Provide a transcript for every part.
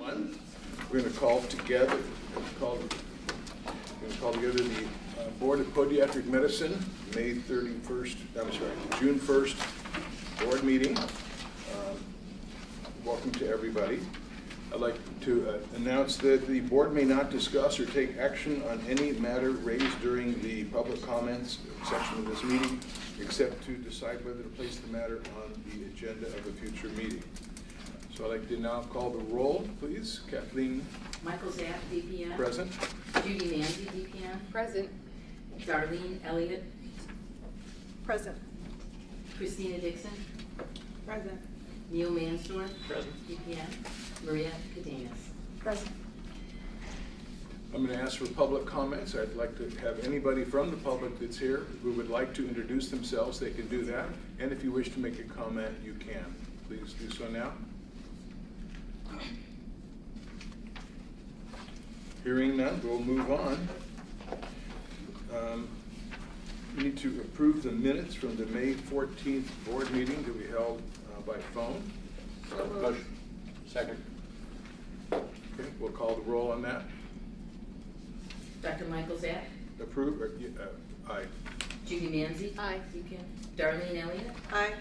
One, we're going to call together the Board of Podiatric Medicine, June 1st board meeting. Welcome to everybody. I'd like to announce that the board may not discuss or take action on any matter raised during the public comments section of this meeting, except to decide whether to place the matter on the agenda of a future meeting. So I'd like to now call the roll, please. Kathleen. Michael Zapp, DPN. Present. Judy Manzi, DPN. Present. Darlene Elliott. Present. Christina Dixon. Present. Neil Mansdorf. Present. DPN. Maria Cadenas. Present. I'm going to ask for public comments. I'd like to have anybody from the public that's here who would like to introduce themselves, they can do that. And if you wish to make a comment, you can. Please do so now. Hearing none, we'll move on. We need to approve the minutes from the May 14th board meeting that we held by phone. Motion. Second. Okay, we'll call the roll on that. Dr. Michael Zapp. Approve, or, aye. Judy Manzi. Aye. DPN. Darlene Elliott. Aye.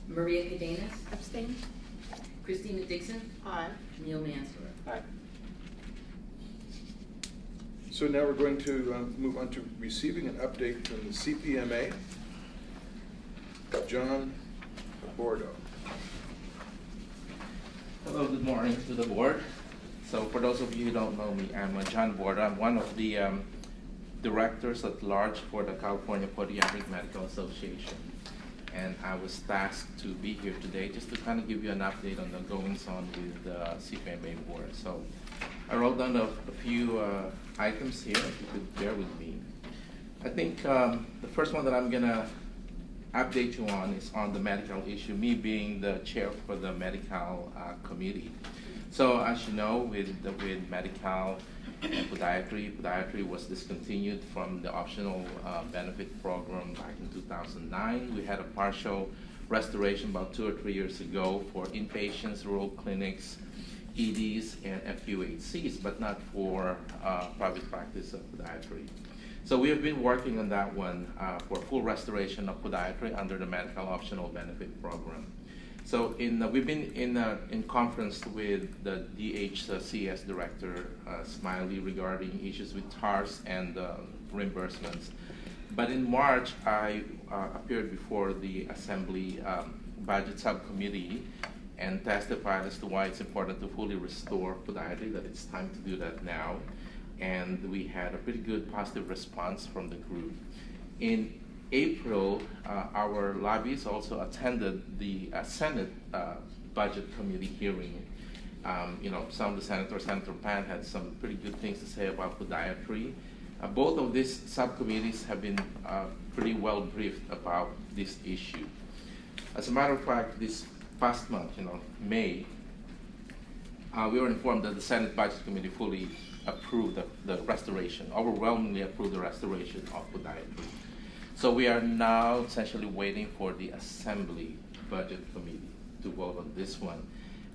Maria Cadenas. Abstain. Christina Dixon. Aye. Neil Mansdorf. Aye. So now we're going to move on to receiving an update from the CPMA. John Bordeaux. Hello, good morning to the board. So for those of you who don't know me, I'm John Bordeaux. I'm one of the directors at large for the California Podiatric Medical Association. And I was tasked to be here today just to kind of give you an update on the goings on with the CPMA board. So I wrote down a few items here, if you could bear with me. I think the first one that I'm gonna update you on is on the medical issue, me being the chair for the medical committee. So as you know, with medical and podiatry was discontinued from the optional benefit program back in 2009. We had a partial restoration about 2 or 3 years ago for inpatients, rural clinics, EDs, and FQHCs, but not for private practice of podiatry. So we have been working on that one for full restoration of podiatry under the medical optional benefit program. So we've been in conference with the DHCS director, Smiley, regarding issues with TARS and reimbursements. But in March, I appeared before the Assembly Budget Subcommittee and testified as to why it's important to fully restore podiatry, that it's time to do that now. And we had a pretty good positive response from the group. In April, our lobbyists also attended the Senate Budget Committee hearing. Some of the senators, Senator Pan had some pretty good things to say about podiatry. Both of these subcommittees have been pretty well briefed about this issue. As a matter of fact, this past month, May, we were informed that the Senate Budget Committee fully approved the restoration, overwhelmingly approved the restoration of podiatry. So we are now essentially waiting for the Assembly Budget Committee to vote on this one.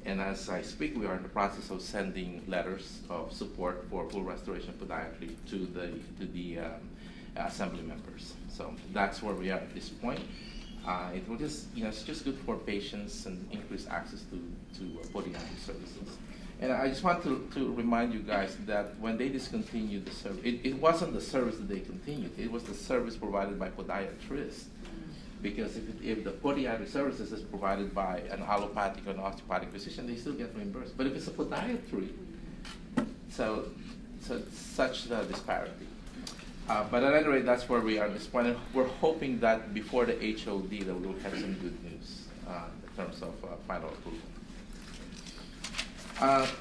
And as I speak, we are in the process of sending letters of support for full restoration of podiatry to the Assembly members. So that's where we are at this point. It will just, it's just good for patients and increase access to podiatric services. And I just want to remind you guys that when they discontinued the service, it wasn't the service that they continued, it was the service provided by podiatrists. Because if the podiatric services is provided by an allopathic or an osteopathic physician, they still get reimbursed. But if it's a podiatry, so it's such the disparity. But at any rate, that's where we are at this point. And we're hoping that before the HOD that we'll have some good news in terms of final approval.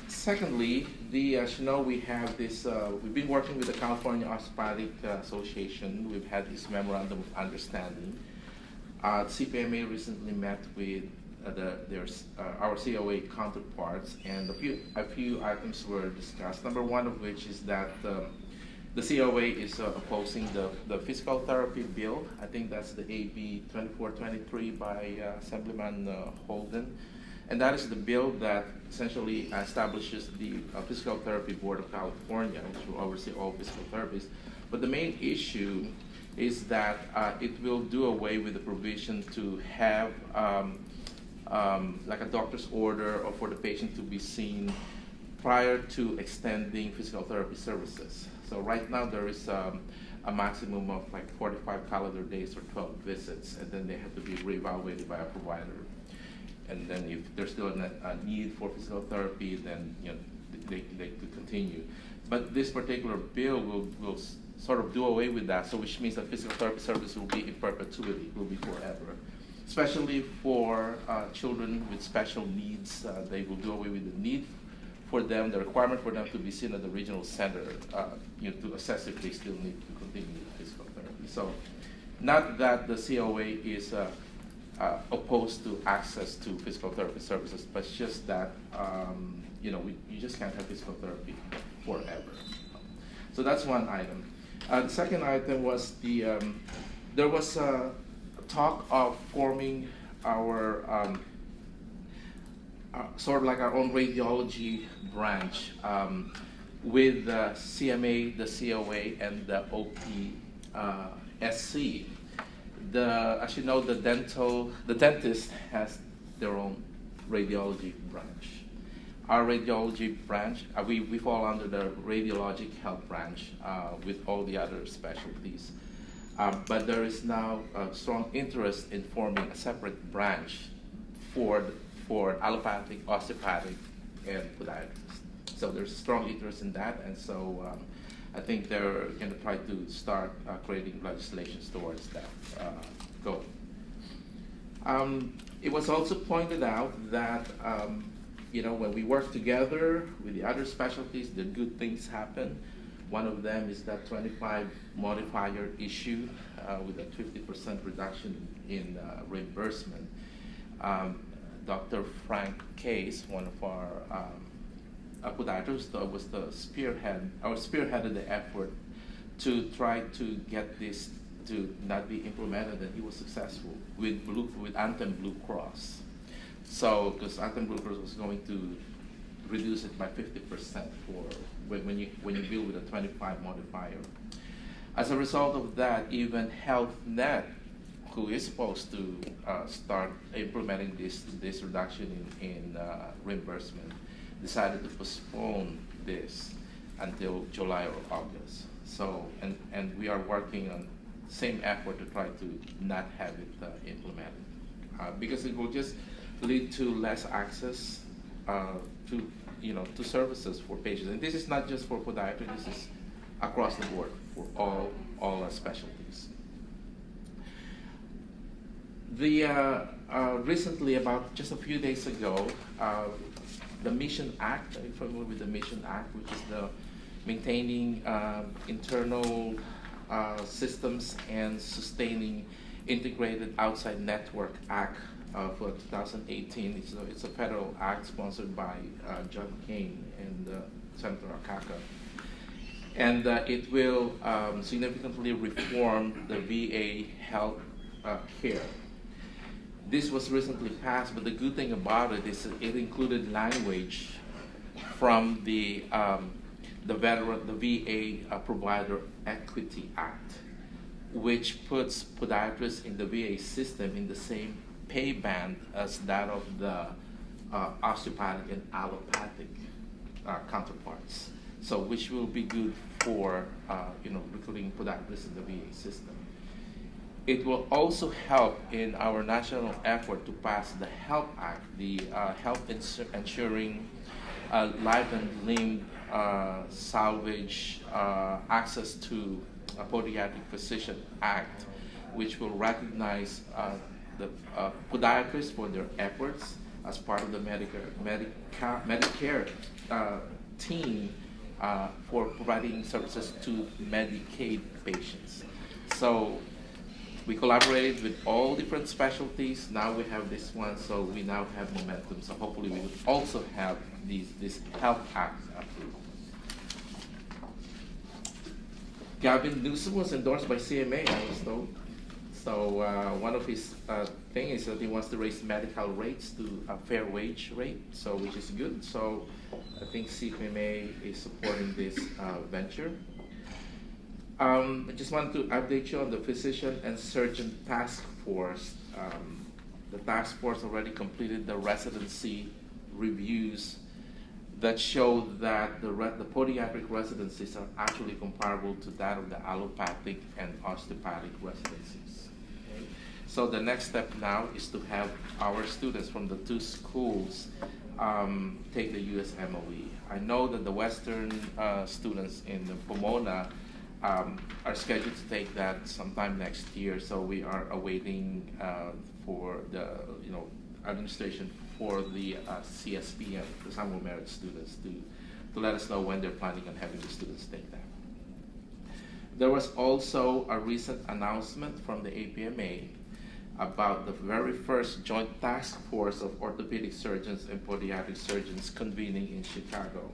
Secondly, as you know, we have this, we've been working with the California Osteopathic Association. We've had this memorandum of understanding. CPMA recently met with our COA counterparts, and a few items were discussed. Number one of which is that the COA is opposing the physical therapy bill. I think that's the AB 2423 by Assemblyman Holden. and that is the bill that essentially establishes the Physical Therapy Board of California, which will oversee all physical therapies. But the main issue is that it will do away with the provision to have like a doctor's order or for the patient to be seen prior to extending physical therapy services. So right now there is a maximum of like 45 calendar days or 12 visits, and then they have to be reevaluated by a provider. And then if there's still a need for physical therapy, then they could continue. But this particular bill will sort of do away with that, so which means that physical therapy service will be in perpetuity, will be forever. Especially for children with special needs, they will do away with the need for them, the requirement for them to be seen at the regional center, to assess if they still need to continue with physical therapy. So, not that the COA is opposed to access to physical therapy services, but it's just that you just can't have physical therapy forever. So that's one item. The second item was there was talk of forming our sort of like our own radiology branch with the CMA, the COA, and the OPSC. As you know, the dentist has their own radiology branch. Our radiology branch, we fall under the radiologic health branch with all the other specialties. But there is now a strong interest in forming a separate branch for allopathic, osteopathic, and podiatrists. So there's strong interest in that, and so I think they're going to try to start creating legislations towards that goal. It was also pointed out that when we work together with the other specialties, the good things happen. One of them is that 25 modifier issue with a 50% reduction in reimbursement. Dr. Frank Case, one of our podiatrists, was the spearheaded the effort to try to get this to not be implemented, and he was successful with Anthem Blue Cross. So, because Anthem Blue Cross was going to reduce it by 50% for when you bill with a 25 modifier. As a result of that, even HealthNet, who is supposed to start implementing this reduction in reimbursement, decided to postpone this until July or August. So, and we are working on the same effort to try to not have it implemented, because it will just lead to less access to services for patients. And this is not just for podiatry, this is across the board for all our specialties. Recently, about just a few days ago, the Mission Act, are you familiar with the Mission Act, which is the Maintaining Internal Systems and Sustaining Integrated Outside Network Act for 2018. It's a federal act sponsored by John Kane and Senator Akaka. And it will significantly reform the VA health care. This was recently passed, but the good thing about it is it included language from the VA Provider Equity Act, which puts podiatrists in the VA system in the same pay band as that of the osteopathic and allopathic counterparts. So, which will be good for recruiting podiatrists in the VA system. It will also help in our national effort to pass the HELP Act, the Health Ensuring Life and Limb Salvage Access to a Podiatric Physician Act, which will recognize the podiatrists for their efforts as part of the Medicare team for providing services to Medicaid patients. So we collaborated with all different specialties. Now we have this one, so we now have momentum. So hopefully we will also have this Health Act approved. Gavin Newsom was endorsed by CMA, I was told. So one of his thing is that he wants to raise medical rates to a fair wage rate, so which is good. So I think CPMA is supporting this venture. I just want to update you on the physician and surgeon task force. The task force already completed the residency reviews that show that the podiatric residencies are actually comparable to that of the allopathic and osteopathic residencies. Okay? So the next step now is to have our students from the two schools take the USMLE. I know that the Western students in the Pomona are scheduled to take that sometime next year, so we are awaiting for the administration for the CSP and the Samuel Merit students to let us know when they're planning on having the students take that. There was also a recent announcement from the APMA about the very first joint task force of orthopedic surgeons and podiatric surgeons convening in Chicago,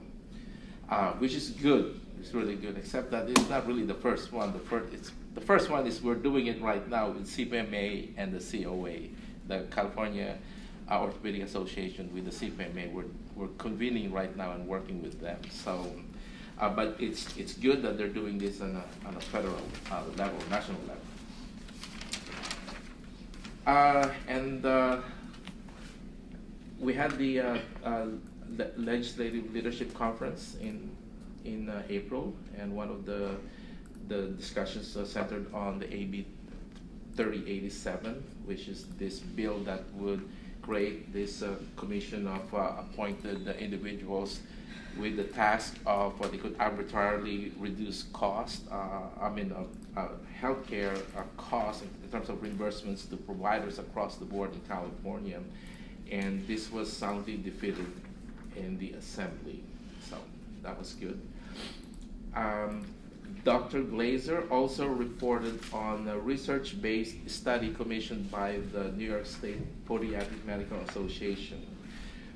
which is good. It's really good, except that it's not really the first one. The first one is we're doing it right now with CPMA and the COA, the California Orthopedic Association with the CPMA. We're convening right now and working with them. So, but it's good that they're doing this on a federal level, national level. And we had the Legislative Leadership Conference in April, and one of the discussions centered on the AB 3087, which is this bill that would create this commission of appointed individuals with the task of what they could arbitrarily reduce cost, healthcare costs in terms of reimbursements to providers across the board in California. And this was soundly defeated in the Assembly, so that was good. Dr. Glazer also reported on a research-based study commissioned by the New York State Podiatric Medical Association,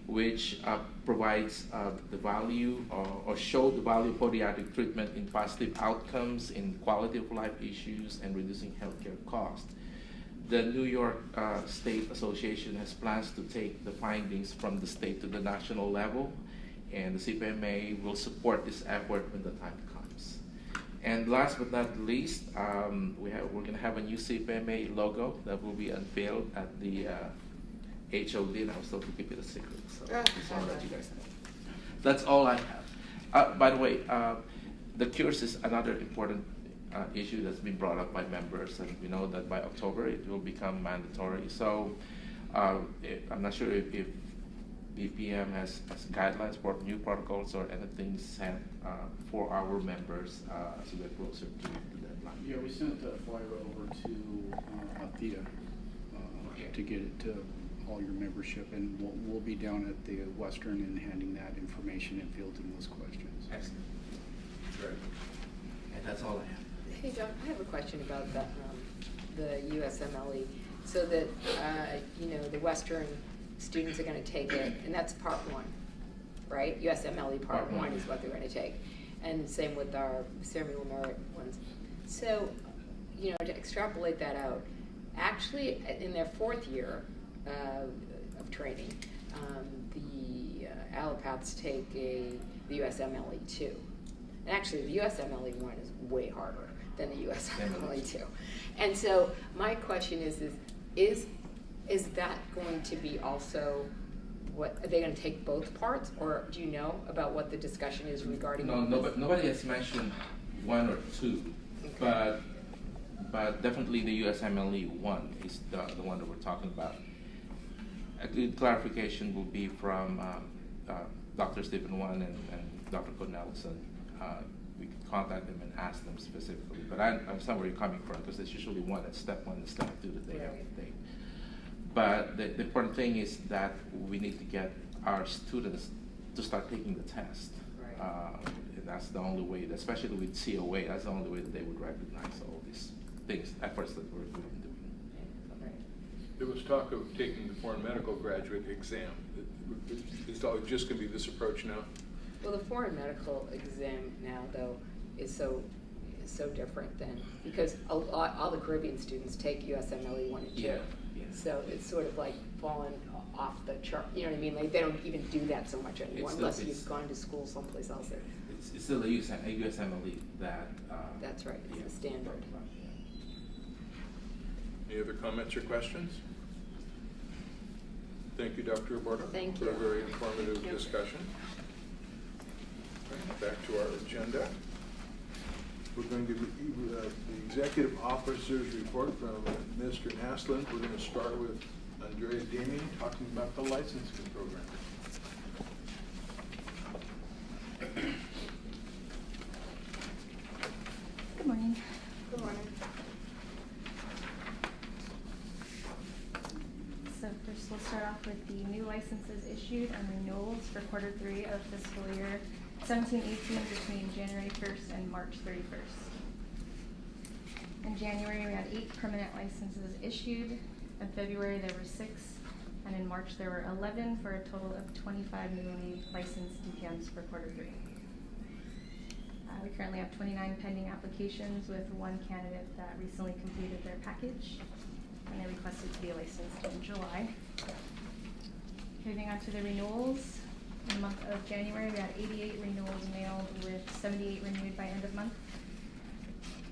which provides the value or showed the value of podiatric treatment in positive outcomes, in quality of life issues, and reducing healthcare costs. The New York State Association has plans to take the findings from the state to the national level, and the CPMA will support this effort when the time comes. And last but not least, we're going to have a new CPMA logo that will be unveiled at the HOD, and I was told to keep it a secret, so I just want to let you guys know. That's all I have. By the way, the cures is another important issue that's been brought up by members, and we know that by October it will become mandatory. So I'm not sure if BPM has guidelines for new protocols or anything set for our members as we get closer to the deadline. Yeah, we sent a flyer over to Theta to get it to all your membership, and we'll be down at the Western and handing that information and fielding those questions. Excellent. Great. And that's all I have. Hey, John, I have a question about the USMLE. So that, the Western students are going to take it, and that's part one, right? USMLE part one is what they're going to take. And same with our Samuel Merit ones. So, to extrapolate that out, actually in their fourth year of training, the allopaths take the USMLE 2. And actually, the USMLE 1 is way harder than the USMLE 2. And so my question is that going to be also what, are they going to take both parts, or do you know about what the discussion is regarding? No, nobody has mentioned 1 or 2, okay. But definitely the USMLE 1 is the one that we're talking about. A good clarification will be from Dr. Stephen Wan and Dr. Cornelison. We could contact them and ask them specifically, but I understand where you're coming from, because there's usually step 1 and step 2 that they have to take. But the important thing is that we need to get our students to start taking the test. Right. And that's the only way, especially with COA, that's the only way that they would recognize all these efforts that we're doing. There was talk of taking the foreign medical graduate exam. Is it just going to be this approach now? Well, the foreign medical exam now, though, is so is so different than, because all the Caribbean students take USMLE 1 and 2. Yeah. So it's sort of like fallen off the chart, you know what I mean? Like, they don't even do that so much anymore, It's unless the- you've gone to school someplace else. It's still a USMLE that. That's right, it's yeah. the standard. Any other comments or questions? Thank you, Dr. Roberto. Thank For you. a very informative Thank you. discussion. Right, back to our agenda. We're going to do the executive officer's report from Mr. Naslund. We're going to start with Andrea Damien talking about the licensing program. Good morning. Good morning. So first we'll start off with the new licenses issued and renewals for Q3 of fiscal year 17-18 between January 1st and March 31st. In January, we had 8 permanent licenses issued. In February, there were 6. And in March, there were 11 for a total of 25 newly licensed DPMs for Q3. We currently have 29 pending applications with 1 candidate that recently completed their package, and they requested to be licensed in July. Moving on to the renewals. In the month of January, we had 88 renewals mailed with 78 renewed by end of month.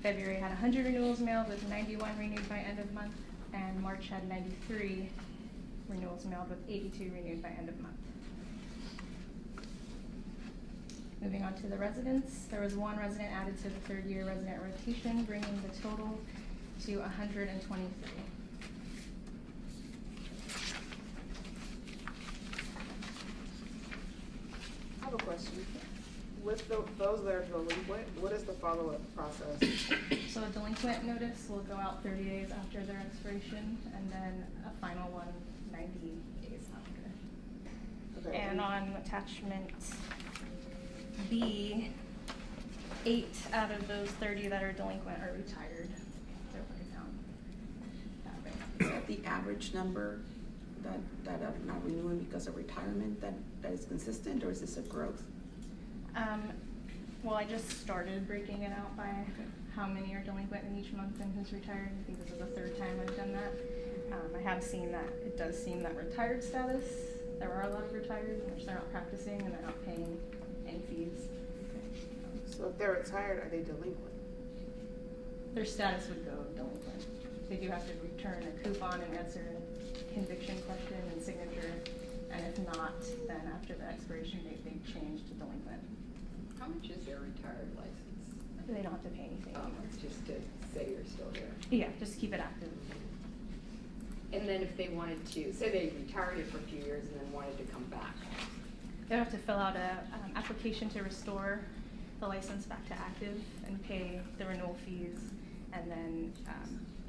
February had 100 renewals mailed with 91 renewed by end of month, and March had 93 renewals mailed with 82 renewed by end of month. Moving on to the residents, there was 1 resident added to the 3rd year resident rotation, bringing the total to 123. I have a question. With those that are delinquent, what is the follow-up process? So a delinquent notice will go out 30 days after their expiration, and then a final one 90 days after. Okay. And on attachment B, 8 out of those 30 that are delinquent are retired. They're put down that way. Is that the average number that are not renewing because of retirement that is consistent, or is this a growth? Well, I just started breaking it out by how many are delinquent in each month and who's retired. I think this is the 3rd time I've done that. I have seen that it does seem that retired status, there are a lot of retired, which they're not practicing and they're not paying any fees. So if they're retired, are they delinquent? Their status would go delinquent. They do have to return a coupon and answer a conviction question and signature, and if not, then after the expiration date, they change to delinquent. How much is their retired license? They don't have to pay anything anymore. It's just to say you're still here. Yeah, just keep it active. And then if they wanted to, say they retired it for a few years and then wanted to come back. They have to fill out a application to restore the license back to active and pay the renewal fees, and then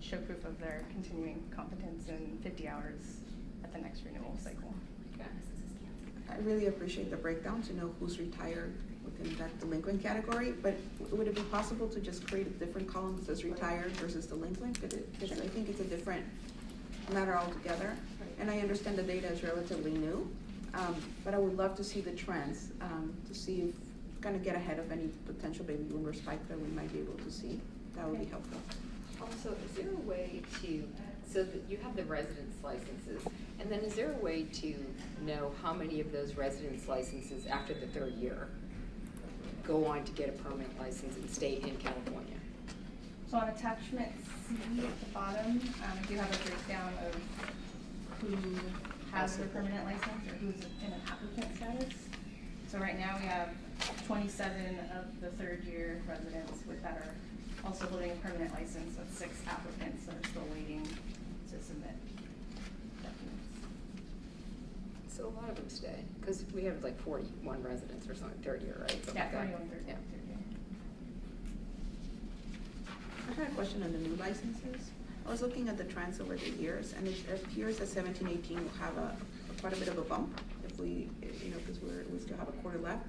show proof of their continuing competence in 50 hours at the next renewal cycle. Okay. I really appreciate the breakdown to know who's retired within that delinquent category, but would it be possible to just create a different column that says retired versus delinquent? Because I think it's a different matter altogether. And I understand the data is relatively new, but I would love to see the trends, to see if, kind of get ahead of any potential baby boomer spike that we might be able to see. That would be helpful. Also, is there a way to, so that you have the residence licenses, and then is there a way to know how many of those residence licenses after the 3rd year go on to get a permanent license and stay in California? So on attachment C at the bottom, I do have a breakdown of who has a permanent license or who's in an applicant status. So right now we have 27 of the 3rd year residents that are also holding a permanent license, with 6 applicants that are still waiting to submit documents. So a lot of them stay, because we have like 41 residents or something, 3rd year, right? Something Yeah, like that. 41, 30, Yeah. 30. I had a question on the new licenses. I was looking at the trends over the years, and it appears that 17-18 will have quite a bit of a bump if we, because we still have a quarter left.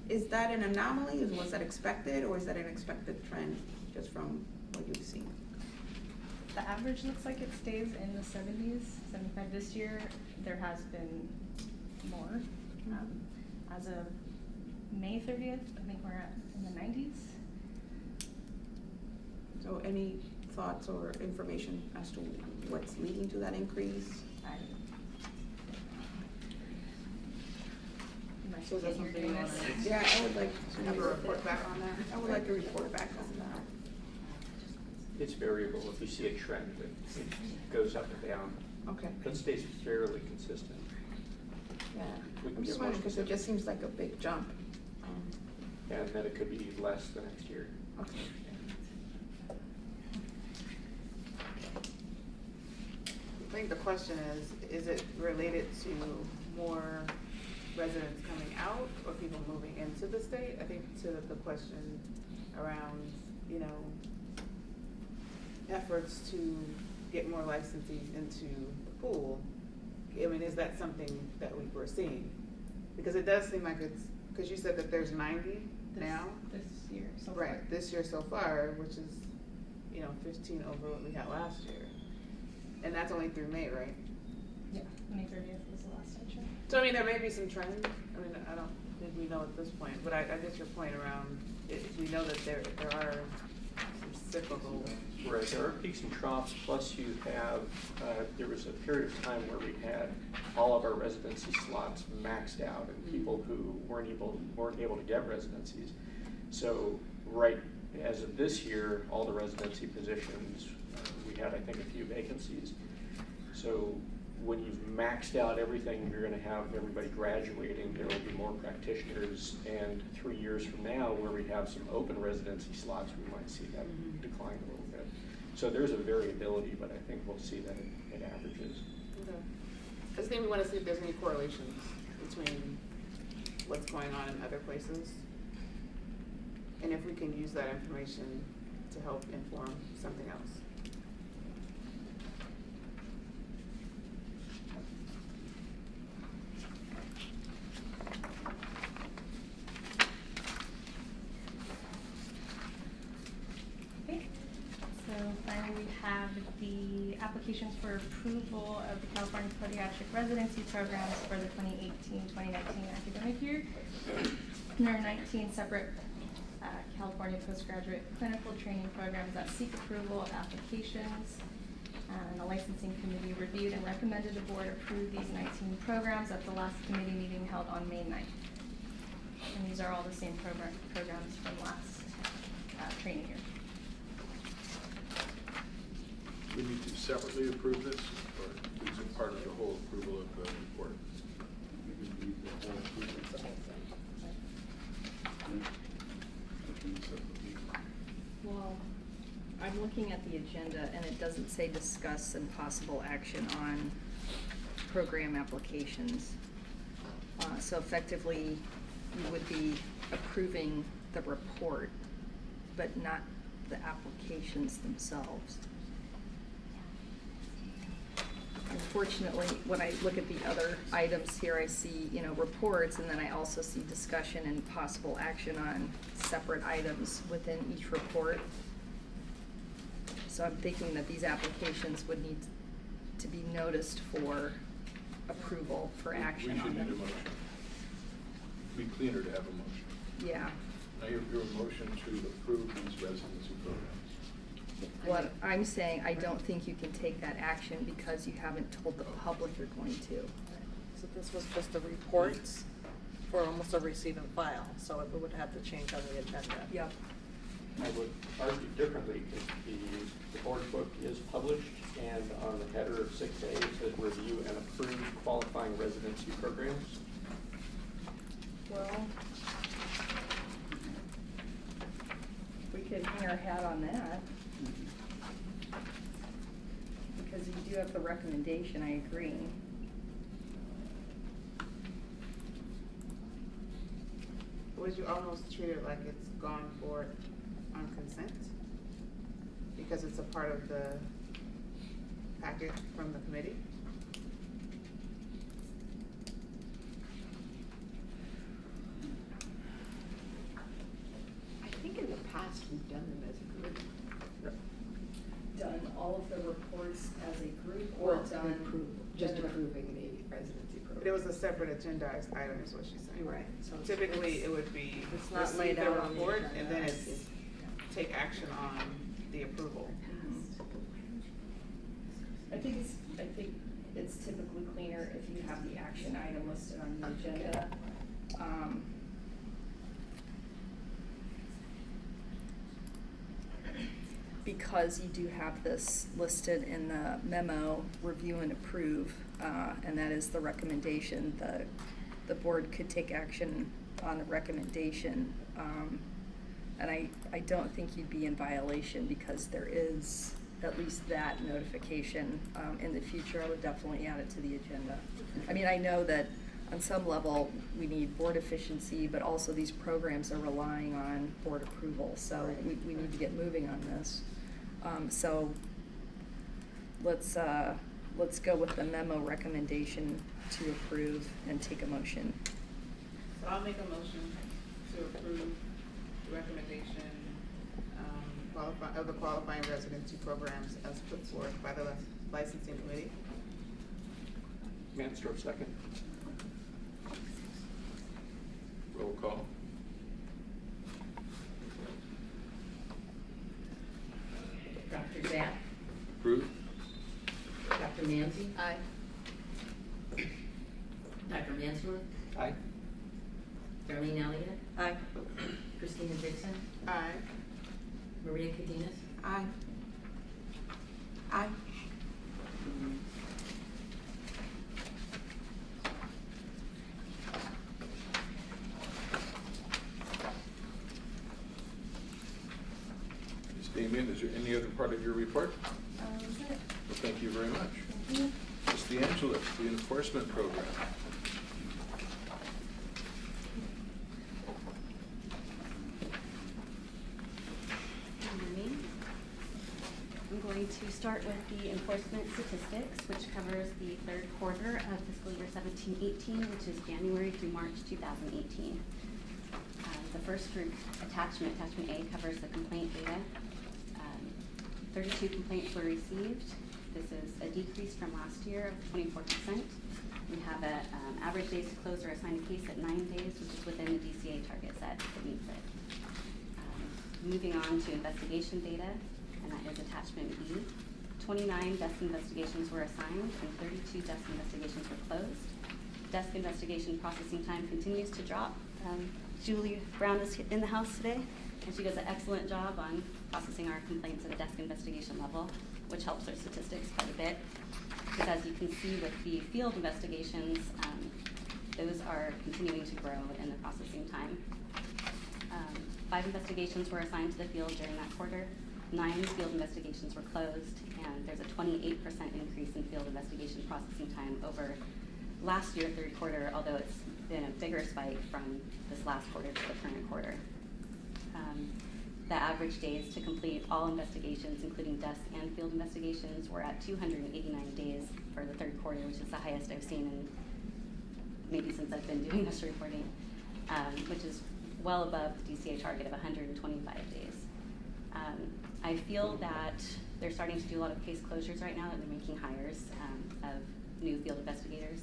Is that an anomaly? Was that expected, or is that an expected trend just from what you've seen? The average looks like it stays in the 70s, 75 this year. There has been more. As of May 30th, I think we're in the 90s. So any thoughts or information as to what's leading to that increase? So is that something you wanna? Yeah, I would like to Have a report back on that? I would like a report back on that. It's variable. If you see a trend, it goes up and down, Okay, but it stays fairly consistent. yeah. We can I'm just get more wondering, because it just specific. seems like a big jump. And then it could be less the next year. Okay. I think the question is it related to more residents coming out or people moving into the state? I think to the question around, you know, efforts to get more licensees into the pool. I mean, is that something that we're seeing? Because it does seem like it's, because you said that there's 90 now? This year, so far. Right, this year so far, which is, you know, 15 over what we had last year. And that's only through May, right? Yeah, May 30th was the last I checked. So I mean, there may be some trends. I mean, I don't think we know at this point, but I get your point around, we know that there are some cyclical. Right, there are peaks and troughs, plus you have, there was a period of time where we had all of our residency slots maxed out and people who weren't able to get residencies. So right, as of this year, all the residency positions, we had, I think, a few vacancies. So when you've maxed out everything, you're gonna have everybody graduating, there will be more practitioners, and 3 years from now, where we have some open residency slots, we might see that decline a little bit. So there's a variability, but I think we'll see that it averages. Okay. I just think we want to see if there's any correlations between what's going on in other places. And if we can use that information to help inform something else. Okay, so finally we have the applications for approval of the California Podiatric Residency Programs for the 2018-2019 academic year. And there are 19 separate California postgraduate clinical training programs that seek approval of applications. And the licensing committee reviewed and recommended the board approve these 19 programs at the last committee meeting held on May 9th. And these are all the same programs from last training year. We need to separately approve this, or is it part of the whole approval of the report? Well, I'm looking at the agenda and it doesn't say discuss and possible action on program applications. So effectively, you would be approving the report, but not the applications themselves. Unfortunately, when I look at the other items here, I see, you know, reports, and then I also see discussion and possible action on separate items within each report. So I'm thinking that these applications would need to be noticed for approval, for action We on should need a them. motion. Be cleaner to have a motion. Yeah. Now your motion to approve these residency programs. What I'm saying, I don't think you can take that action because you haven't told the public you're going to. So this was just the reports for almost a receive and file, so it would have to change on the agenda. Yep. I would argue differently, because the board book is published, and on the header of 6A, it says review and approve qualifying residency programs. Well, we could hang our hat on that. Because you do have the recommendation, I agree. Would you almost treat it like it's gone for on consent? Because it's a part of the packet from the committee? I think in the past, we've done them as a group. Done all of the reports as a group Or or done? just approving the residency program. But it was a separate agendized item, is what she's saying. You're right. So Typically, it would be It's not receive laid the out on the report, agenda. and then I it's see. take action on the approval. I think it's typically cleaner if you have the action item listed on the agenda. Because you do have this listed in the memo, review and approve, and that is the recommendation. The board could take action on the recommendation. And I don't think you'd be in violation because there is at least that notification. In the future, I would definitely add it to the agenda. I mean, I know that on some level, we need board efficiency, but also these programs are relying on board approval, so we need to get moving on this. So let's go with the memo recommendation to approve and take a motion. So I'll make a motion to approve the recommendation of the qualifying residency programs as put forth by the licensing committee. Mansdorf, second. Roll call. Dr. Zapp, Approve? Dr. Manzi, Aye. Dr. Mansworth, Aye. Darlene Elliott, Aye. Christina Dixon, Aye. Maria Cadenas, Aye. Aye. Ms. Damien, is there any other part of your report? Is it? Well, thank you very much. Thank you. Ms. DeAngelis, the enforcement program. Good morning. I'm going to start with the enforcement statistics, which covers the third quarter of fiscal year 17-18, which is January through March 2018. The first group, attachment A, covers the complaint data. 32 complaints were received. This is a decrease from last year of 24%. We have an average days to close or assign a case at 9 days, which is within the DCA target set that meets it. Moving on to investigation data, and that is attachment B. 29 desk investigations were assigned and 32 desk investigations were closed. Desk investigation processing time continues to drop. Julie Brown is in the house today, and she does an excellent job on processing our complaints at a desk investigation level, which helps our statistics quite a bit. Because as you can see with the field investigations, those are continuing to grow in the processing time. 5 investigations were assigned to the field during that quarter. 9 field investigations were closed, and there's a 28% increase in field investigation processing time over last year, third quarter, although it's been a bigger spike from this last quarter to the current quarter. The average days to complete all investigations, including desk and field investigations, were at 289 days for the third quarter, which is the highest I've seen in maybe since I've been doing this reporting, which is well above the DCA target of 125 days. I feel that they're starting to do a lot of case closures right now, that they're making hires of new field investigators,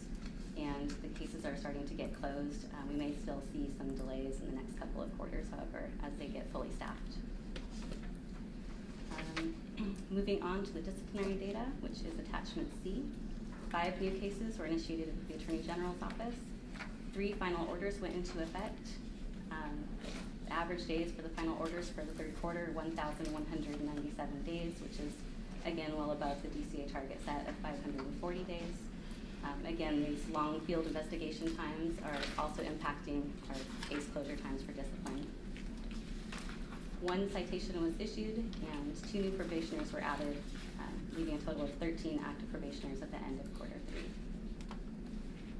and the cases are starting to get closed. We may still see some delays in the next couple of quarters, however, as they get fully staffed. Moving on to the disciplinary data, which is attachment C. 5 new cases were initiated with the Attorney General's office. 3 final orders went into effect. The average days for the final orders for the third quarter, 1,197 days, which is again well above the DCA target set of 540 days. Again, these long field investigation times are also impacting our case closure times for discipline. 1 citation was issued and 2 new probationers were added, leaving a total of 13 active probationers at the end of quarter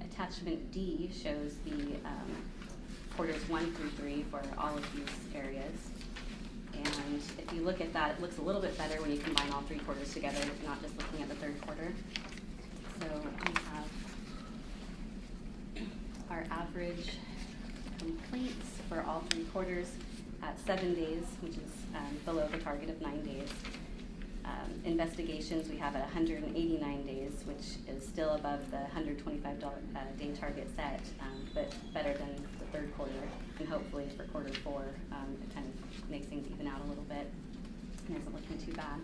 3. Attachment D shows the quarters 1 through 3 for all of these areas. And if you look at that, it looks a little bit better when you combine all 3 quarters together, not just looking at the third quarter. So we have our average complaints for all 3 quarters at 7 days, which is below the target of 9 days. Investigations we have at 189 days, which is still above the 125 day target set, but better than the third quarter, and hopefully for quarter 4, it kind of makes things even out a little bit. It isn't looking too bad.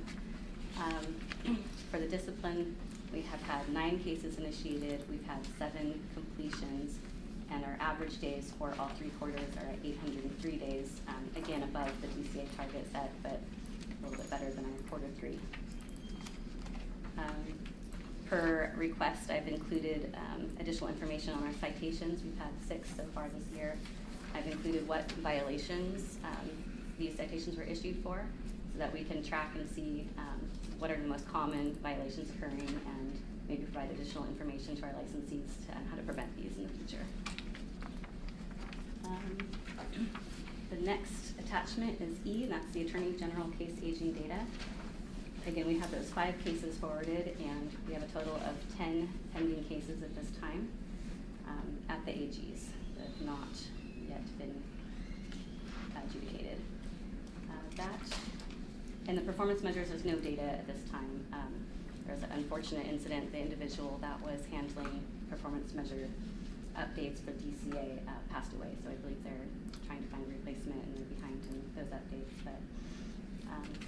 For the discipline, we have had 9 cases initiated, we've had 7 completions, and our average days for all 3 quarters are at 803 days, again above the DCA target set, but a little bit better than our quarter 3. Per request, I've included additional information on our citations. We've had 6 so far this year. I've included what violations these citations were issued for, so that we can track and see what are the most common violations occurring, and maybe provide additional information to our licensees on how to prevent these in the future. The next attachment is E, and that's the Attorney General case staging data. Again, we have those 5 cases forwarded, and we have a total of 10 pending cases at this time at the AGs that have not yet been adjudicated. And the performance measures, there's no data at this time. There's an unfortunate incident. The individual that was handling performance measure updates for DCA passed away, so I believe they're trying to find a replacement and they're behind in those updates. But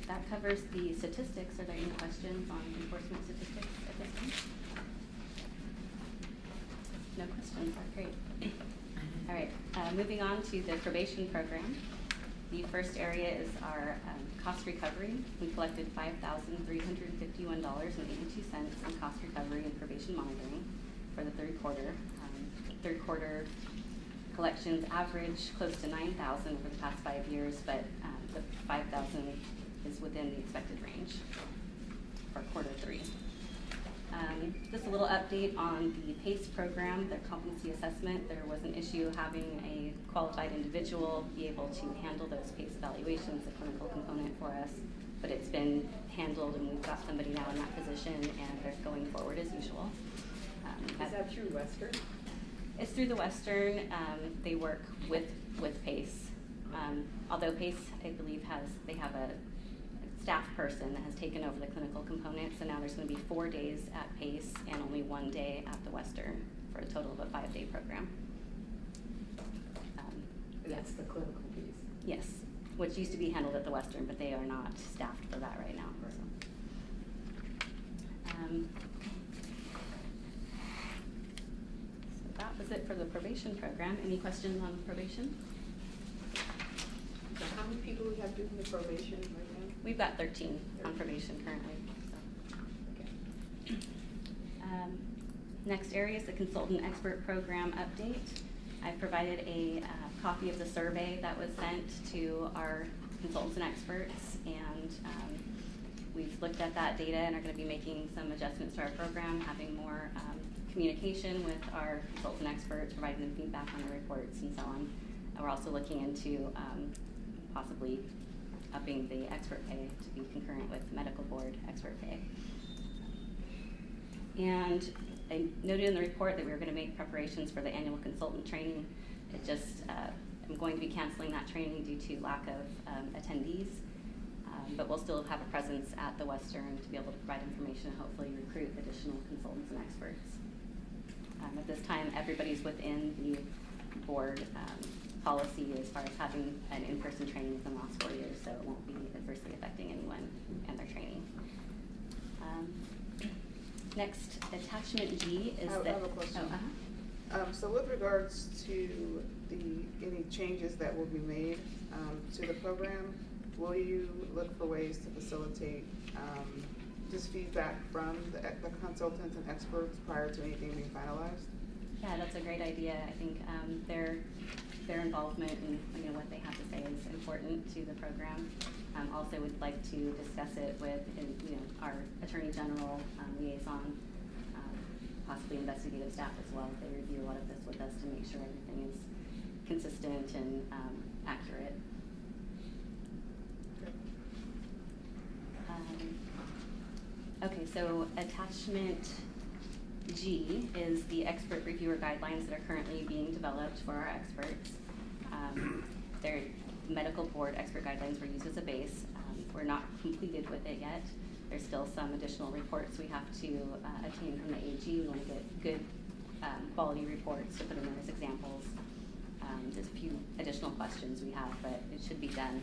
that covers the statistics. Are there any questions on enforcement statistics at this time? No questions, great. All right, moving on to the probation program. The first area is our cost recovery. We collected $5,351.82 in cost recovery and probation monitoring for the 3rd quarter. 3rd quarter collections average close to $9,000 over the past 5 years, but the $5,000 is within the expected range for quarter 3. Just a little update on the PACE program, their competency assessment. There was an issue having a qualified individual be able to handle those PACE evaluations, the clinical component for us, but it's been handled and we've got somebody now in that position and they're going forward as usual. Is that through Western? It's through the Western. They work with PACE. Although PACE, I believe, they have a staff person that has taken over the clinical component, so now there's going to be 4 days at PACE and only 1 day at the Western for a total of a 5-day program. That's the clinical piece. Yes, which used to be handled at the Western, but they are not staffed for that right now. Right. So that was it for the probation program. Any questions on probation? So how many people we have doing the probation right now? We've got 13 on probation currently. So. Okay. Next area is the consultant expert program update. I provided a copy of the survey that was sent to our consultants and experts, and we've looked at that data and are going to be making some adjustments to our program, having more communication with our consultants and experts, providing them feedback on the reports and so on. And we're also looking into possibly upping the expert pay to be concurrent with medical board expert pay. And I noted in the report that we were going to make preparations for the annual consultant training. It just, I'm going to be canceling that training due to lack of attendees, but we'll still have a presence at the Western to be able to provide information and hopefully recruit additional consultants and experts. At this time, everybody's within the board policy as far as having an in-person training within the last 4 years, so it won't be adversely affecting anyone and their training. Next, attachment G is I have a question. So with regards to any changes that will be made to the program, will you look for ways to facilitate just feedback from the consultants and experts prior to anything being finalized? Yeah, that's a great idea. I think their involvement and what they have to say is important to the program. Also, would like to discuss it with our Attorney General liaison, possibly investigative staff as well. They review a lot of this with us to make sure everything is consistent and accurate. Okay, so attachment G is the expert reviewer guidelines that are currently being developed for our experts. Their medical board expert guidelines were used as a base. We're not completed with it yet. There's still some additional reports we have to obtain from the AG. We want to get good quality reports to put in there as examples. There's a few additional questions we have, but it should be done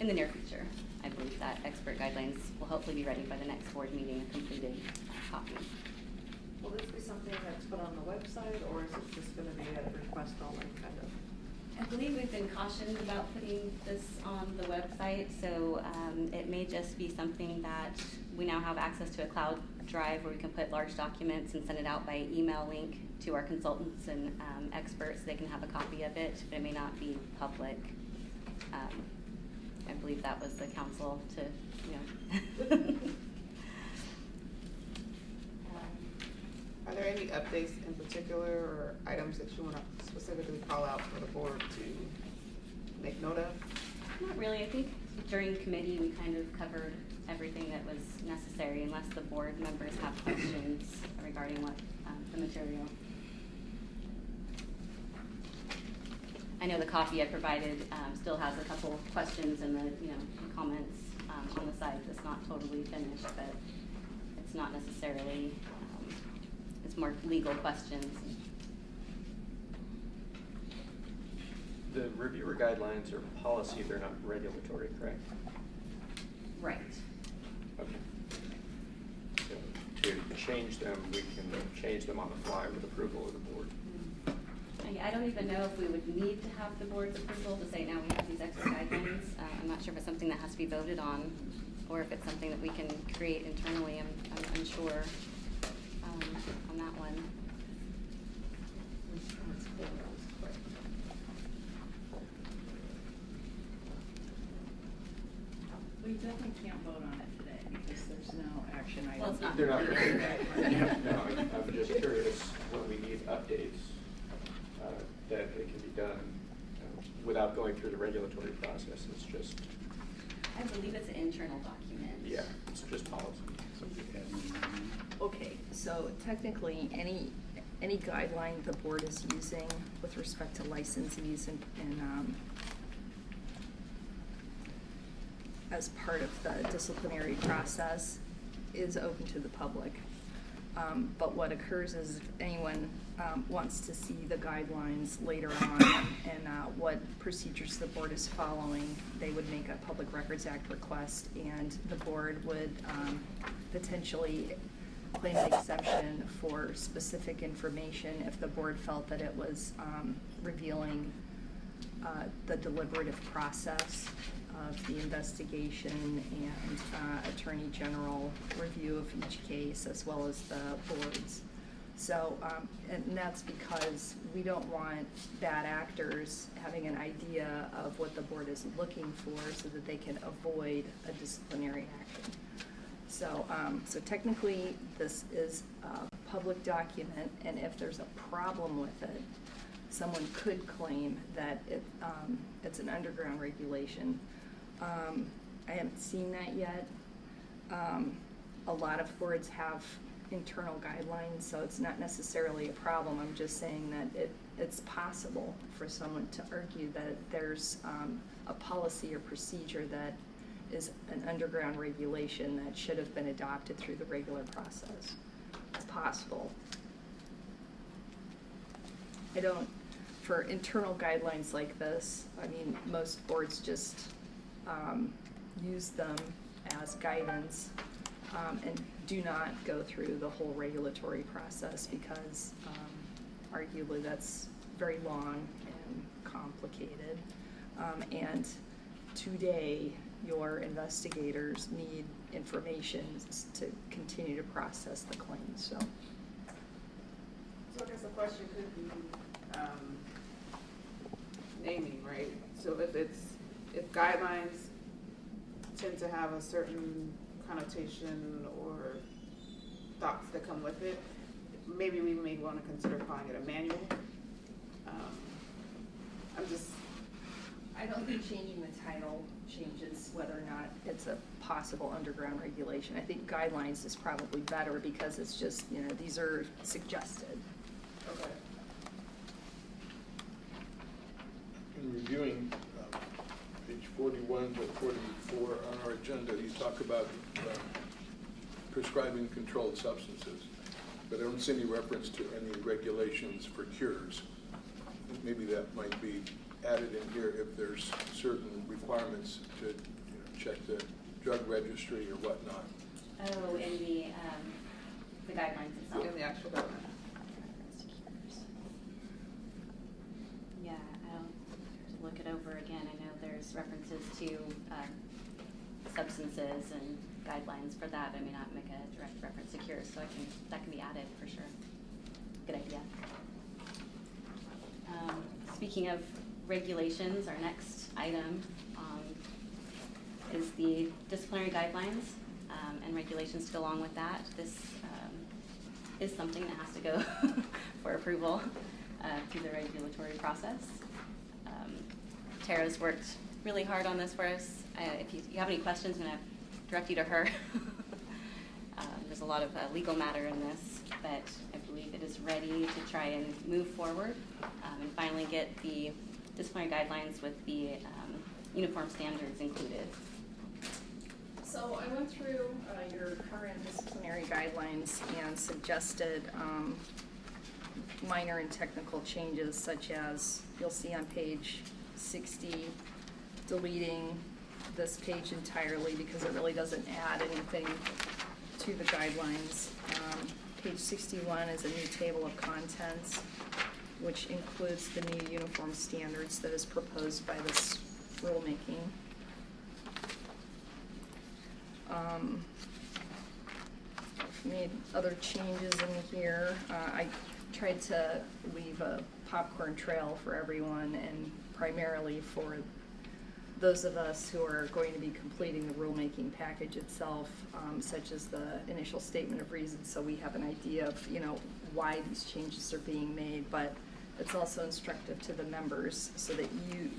in the near future. I believe that expert guidelines will hopefully be ready by the next board meeting, a completed copy. Will this be something that's put on the website, or is it just gonna be at request only kind of? I believe we've been cautioned about putting this on the website, so it may just be something that we now have access to a cloud drive where we can put large documents and send it out by email link to our consultants and experts. They can have a copy of it, but it may not be public. I believe that was the council to, you know. Are there any updates in particular or items that you want to specifically call out for the board to make note of? Not really. I think during committee we kind of covered everything that was necessary unless the board members have questions regarding what the material. I know the copy I provided still has a couple questions and the comments on the side that's not totally finished, but it's not necessarily it's more legal questions. The reviewer guidelines are policy, they're not regulatory, correct? Right. Okay. So to change them, we can change them on the fly with approval of the board. I don't even know if we would need to have the board's approval to say now we have these extra guidelines. I'm not sure if it's something that has to be voted on or if it's something that we can create internally. I'm unsure on that one. We definitely can't vote on it today because there's no action item. Well, it's not. They're not. No, I'm just curious when we need updates, that it can be done without going through the regulatory process. It's just, I believe it's an internal document. yeah, it's just policy. Okay, so technically, any guideline the board is using with respect to licensees and as part of the disciplinary process is open to the public. But what occurs is if anyone wants to see the guidelines later on and what procedures the board is following, they would make a Public Records Act request and the board would potentially claim an exemption for specific information if the board felt that it was revealing the deliberative process of the investigation and Attorney General review of each case as well as the board's. So, and that's because we don't want bad actors having an idea of what the board is looking for so that they can avoid a disciplinary action. So, so technically this is a public document, and if there's a problem with it, someone could claim that it's an underground regulation. I haven't seen that yet. A lot of boards have internal guidelines, so it's not necessarily a problem. I'm just saying that it's possible for someone to argue that there's a policy or procedure that is an underground regulation that should have been adopted through the regular process. It's possible. For internal guidelines like this, I mean, most boards just use them as guidance and do not go through the whole regulatory process because arguably that's very long and complicated. And today, your investigators need information to continue to process the claims, so. So I guess the question could be naming, right? So if guidelines tend to have a certain connotation or thoughts that come with it, maybe we may want to consider calling it a manual. I don't think changing the title changes whether or not it's a possible underground regulation. I think guidelines is probably better because it's just, these are suggested. Okay. In reviewing page 41 to 44 on our agenda, you talk about prescribing controlled substances, but I don't see any reference to any regulations for cures. Maybe that might be added in here if there's certain requirements to check the drug registry or whatnot? Oh, in the guidelines itself. In the actual government. Yeah, I'll have to look it over again. I know there's references to substances and guidelines for that. I may not make a direct reference to cures, so that can be added for sure. Good idea. Speaking of regulations, our next item is the disciplinary guidelines and regulations to go along with that. This is something that has to go for approval through the regulatory process. Tara's worked really hard on this for us. If you have any questions, I'm going to direct you to her. There's a lot of legal matter in this, but I believe it is ready to try and move forward and finally get the disciplinary guidelines with the uniform standards included. So I went through your current disciplinary guidelines and suggested minor and technical changes, such as you'll see on page 60, deleting this page entirely because it really doesn't add anything to the guidelines. Page 61 is a new table of contents, which includes the new uniform standards that is proposed by this rulemaking. Made other changes in here. I tried to leave a popcorn trail for everyone, and primarily for those of us who are going to be completing the rulemaking package itself, such as the initial statement of reasons, so we have an idea of, why these changes are being made, but it's also instructive to the members so that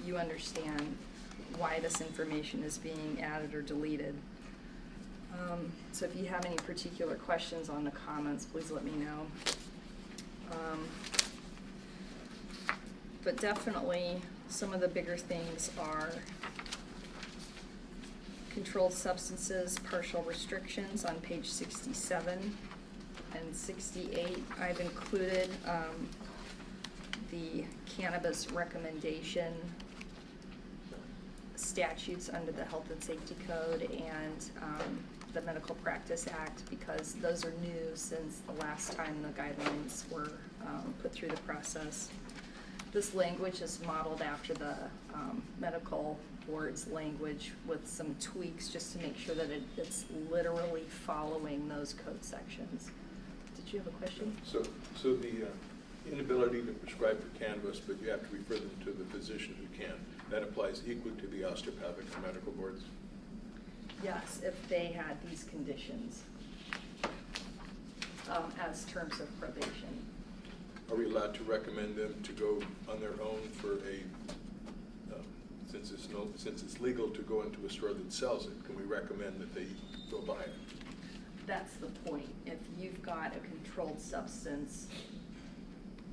you understand why this information is being added or deleted. So if you have any particular questions on the comments, please let me know. But definitely some of the bigger things are controlled substances, partial restrictions on page 67 and 68. I've included the cannabis recommendation statutes under the Health and Safety Code and the Medical Practice Act, because those are new since the last time the guidelines were put through the process. This language is modeled after the medical board's language with some tweaks just to make sure that it's literally following those code sections. Did you have a question? So the inability to prescribe for cannabis, but you have to refer them to the physician who can, that applies equally to the osteopathic and medical boards? Yes, if they had these conditions as terms of probation. Are we allowed to recommend them to go on their own for since it's legal to go into a store that sells it, can we recommend that they go buy it? That's the point. If you've got a controlled substance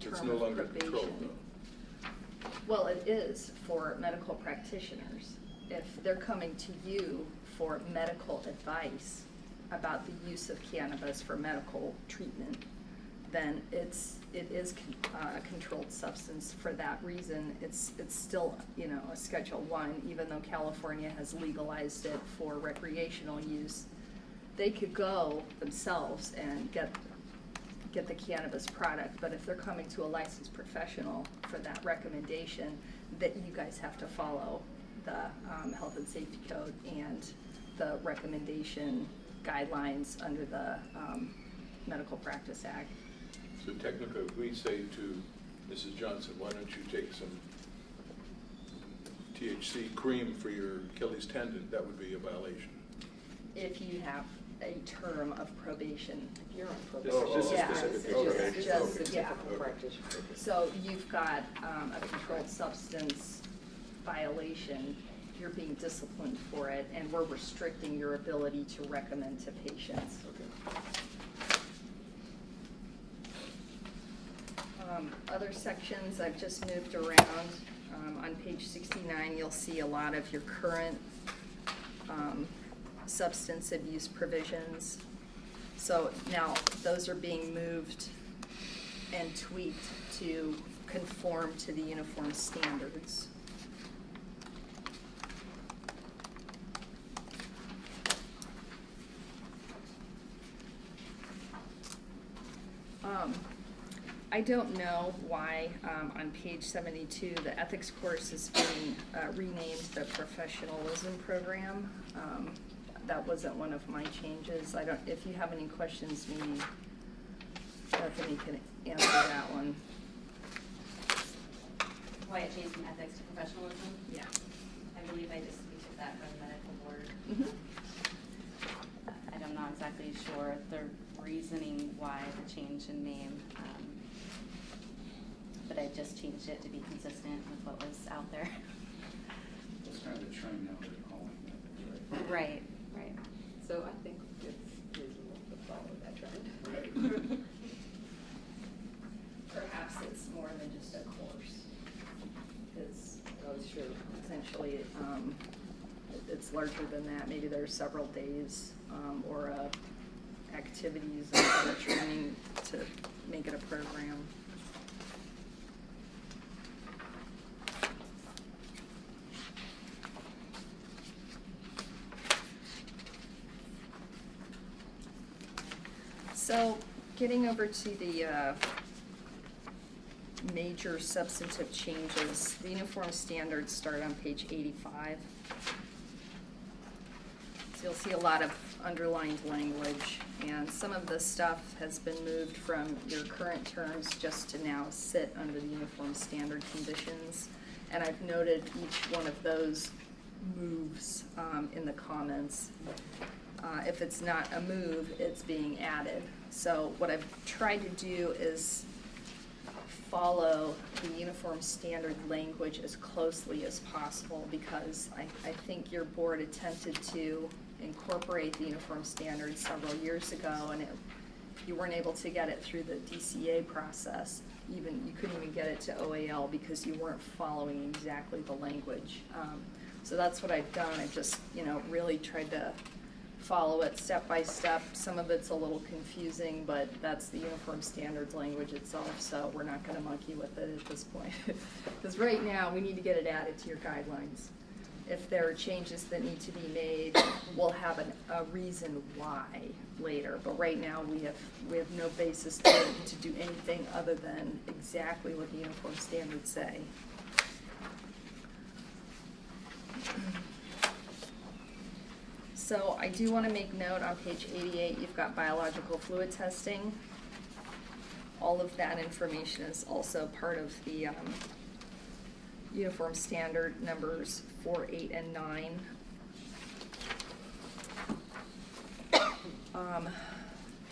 term It's no of longer probation. controlled though. Well, it is for medical practitioners. If they're coming to you for medical advice about the use of cannabis for medical treatment, then it is a controlled substance for that reason. It's still, a Schedule I, even though California has legalized it for recreational use. They could go themselves and get the cannabis product, but if they're coming to a licensed professional for that recommendation, that you guys have to follow the Health and Safety Code and the recommendation guidelines under the Medical Practice Act. So technically, if we say to Mrs. Johnson, why don't you take some THC cream for your Achilles tendon, that would be a violation. If you have a term of probation. You're on This probation. is Yeah, specific it's to just- probation. just- Okay. yeah. Typical practitioner. So you've got a controlled substance violation, you're being disciplined for it, and we're restricting your ability to recommend to patients. Okay. Other sections I've just moved around. On page 69, you'll see a lot of your current substance abuse provisions. So now those are being moved and tweaked to conform to the uniform standards. I don't know why, on page 72, the ethics course is being renamed the professionalism program. That wasn't one of my changes. If you have any questions, maybe Bethany can answer that one. Why it changed from ethics to professionalism? Yeah. I believe I just took that from the medical board. Mhm. I'm not exactly sure the reasoning why the change in name, but I just changed it to be consistent with what was out there. It's kind of a trend now they're calling that, Right, right. So I think it's reasonable to follow that trend. Perhaps it's more than just a course. Because Sure. essentially, it's larger than that. Maybe there's several days or activities and training to make it a program. So, getting over to the major substantive changes, the uniform standards start on page 85. So you'll see a lot of underlined language, and some of this stuff has been moved from your current terms just to now sit under the uniform standard conditions. And I've noted each one of those moves in the comments. If it's not a move, it's being added. So what I've tried to do is follow the uniform standard language as closely as possible, because I think your board attempted to incorporate the uniform standards several years ago, and you weren't able to get it through the DCA process. You couldn't even get it to OAL because you weren't following exactly the language. So that's what I've done. I've just, really tried to follow it step by step. Some of it's a little confusing, but that's the uniform standards language itself, so we're not gonna monkey with it at this point. Because right now, we need to get it added to your guidelines. If there are changes that need to be made, we'll have a reason why later. But right now, we have no basis to do anything other than exactly what the uniform standards say. So I do want to make note on page 88, you've got biological fluid testing. All of that information is also part of the uniform standard numbers 4, 8, and 9.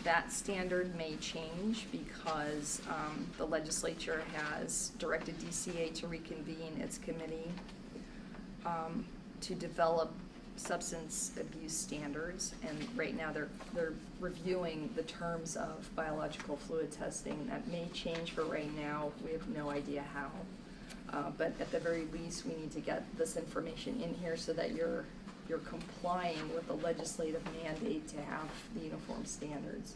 That standard may change because the legislature has directed DCA to reconvene its committee to develop substance abuse standards, and right now they're reviewing the terms of biological fluid testing. That may change, but right now we have no idea how. But at the very least, we need to get this information in here so that you're complying with the legislative mandate to have the uniform standards.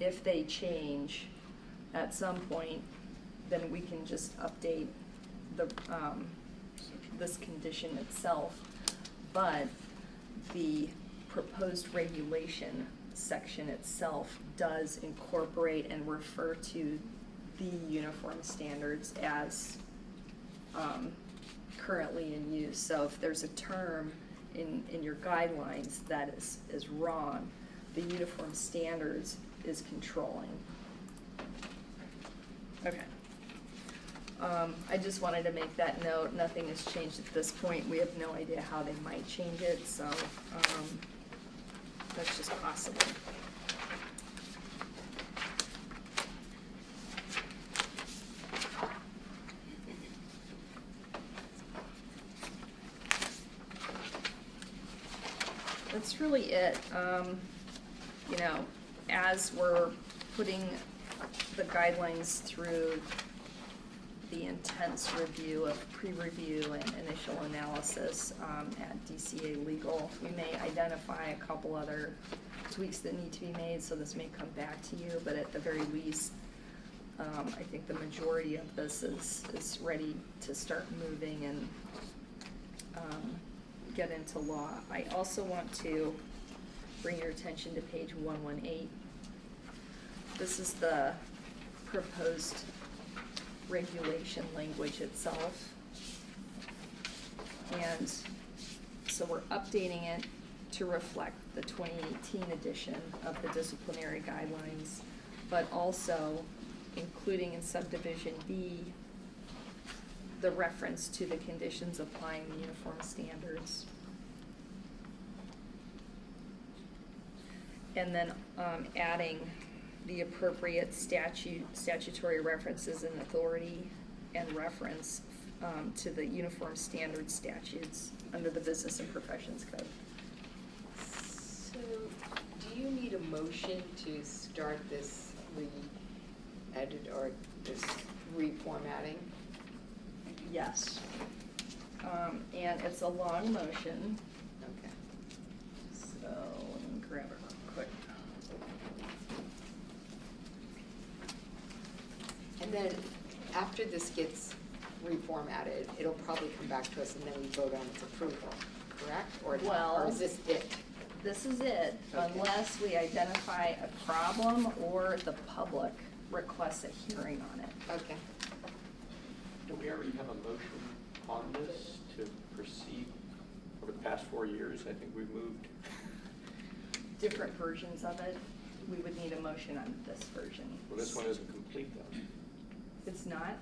If they change at some point, then we can just update the this condition itself. But the proposed regulation section itself does incorporate and refer to the uniform standards as currently in use. So if there's a term in your guidelines that is wrong, the uniform standards is controlling. Okay. I just wanted to make that note. Nothing has changed at this point. We have no idea how they might change it, so that's just possible. That's really it. As we're putting the guidelines through the intense review of pre-review and initial analysis at DCA Legal, we may identify a couple other tweaks that need to be made, so this may come back to you, but at the very least, I think the majority of this is ready to start moving and get into law. I also want to bring your attention to page 118. This is the proposed regulation language itself. And so we're updating it to reflect the 2018 edition of the disciplinary guidelines, but also including in subdivision B the reference to the conditions applying the uniform standards. And then adding the appropriate statutory references and authority and reference to the uniform standard statutes under the Business and Professions Code. So, do you need a motion to start this re-edit or this reformatting? Yes. And it's a long motion, Okay. so let me grab it real quick. And then after this gets reformatted, it'll probably come back to us and then we vote on its approval, correct? Or Well- is this it? This is it, Okay. unless we identify a problem or the public requests a hearing on it. Okay. Do we already have a motion on this to proceed? Over the past 4 years, I think we've moved. Different versions of it, we would need a motion on this version. Well, this one isn't complete though. It's not?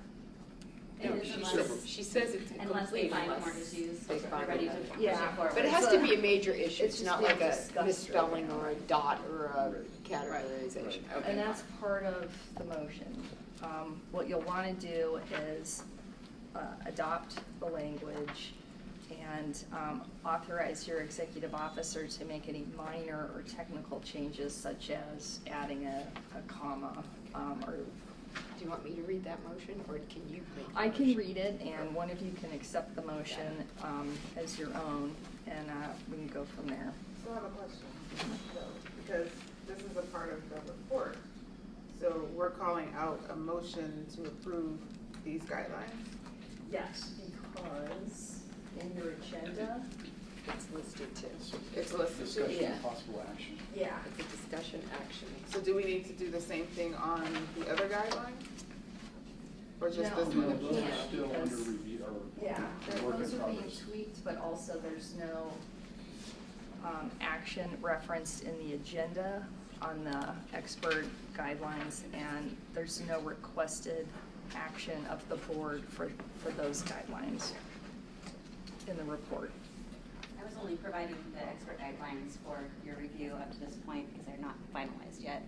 It No, is she unless- says, she says it's Unless they complete find more unless issues, they we're find ready to it. push Yeah. it forward. But it has to be a major issue, It's it's just not being like a discussed right misspelling now. or a dot or a categorization. Okay. And that's part of the motion. What you'll wanna do is adopt the language and authorize your executive officer to make any minor or technical changes such as adding a comma, or Do you want me to read that motion, or can you make the I can motion? read it, and one of you can accept the motion as your own, and we can go from there. So I have a question, though, because this is a part of the report. So we're calling out a motion to approve these guidelines? Yes, because in your agenda, It's listed too. It's listed. Discussion Yeah. and possible action. yeah, It's a discussion action. So do we need to do the same thing on the other guidelines? Or just No. this No, one? those are still under review yeah, work in those are being progress. tweaked, but also there's no action referenced in the agenda on the expert guidelines, and there's no requested action of the board for those guidelines in the report. I was only providing the expert guidelines for your review up to this point because they're not finalized yet.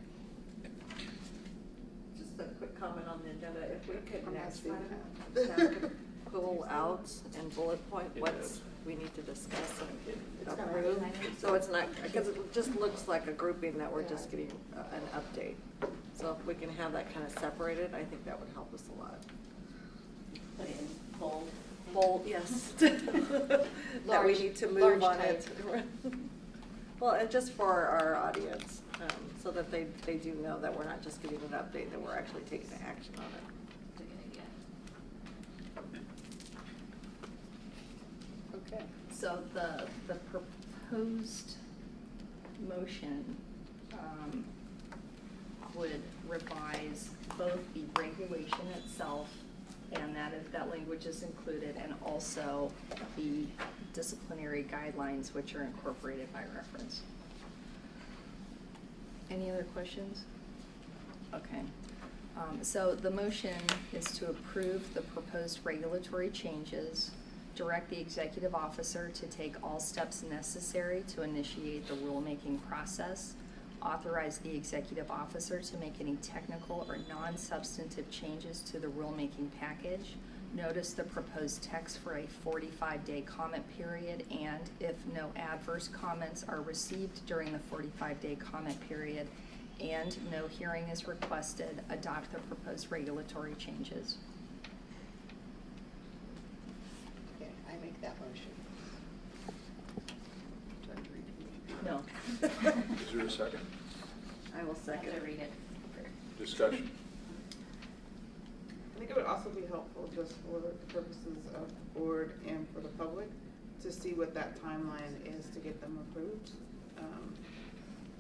Just a quick comment on the agenda, if we could I'm next not time, seeing staff could pull out and bullet point It what does. we need to discuss and It's gonna approve. be- So it's not, because it just looks like a grouping that we're just getting an update. So if we can have that kind of separated, I think that would help us a lot. Put it in bold. Bold, yes. That we Large- need to large move on type. it. Well, and just for our audience, so that they do know that we're not just getting an update, that we're actually taking action on it. It's a good idea. Okay. So the proposed motion would revise both the regulation itself, and that language is included, and also the disciplinary guidelines, which are incorporated by reference. Any other questions? Okay. So the motion is to approve the proposed regulatory changes, direct the executive officer to take all steps necessary to initiate the rulemaking process, authorize the executive officer to make any technical or non-substantive changes to the rulemaking package, notice the proposed text for a 45-day comment period, and if no adverse comments are received during the 45-day comment period and no hearing is requested, adopt the proposed regulatory changes. Okay, I make that motion. Do I have to read it? No. Is there a second? I will I have second. to read it. Discussion? I think it would also be helpful just for the purposes of the board and for the public to see what that timeline is to get them approved.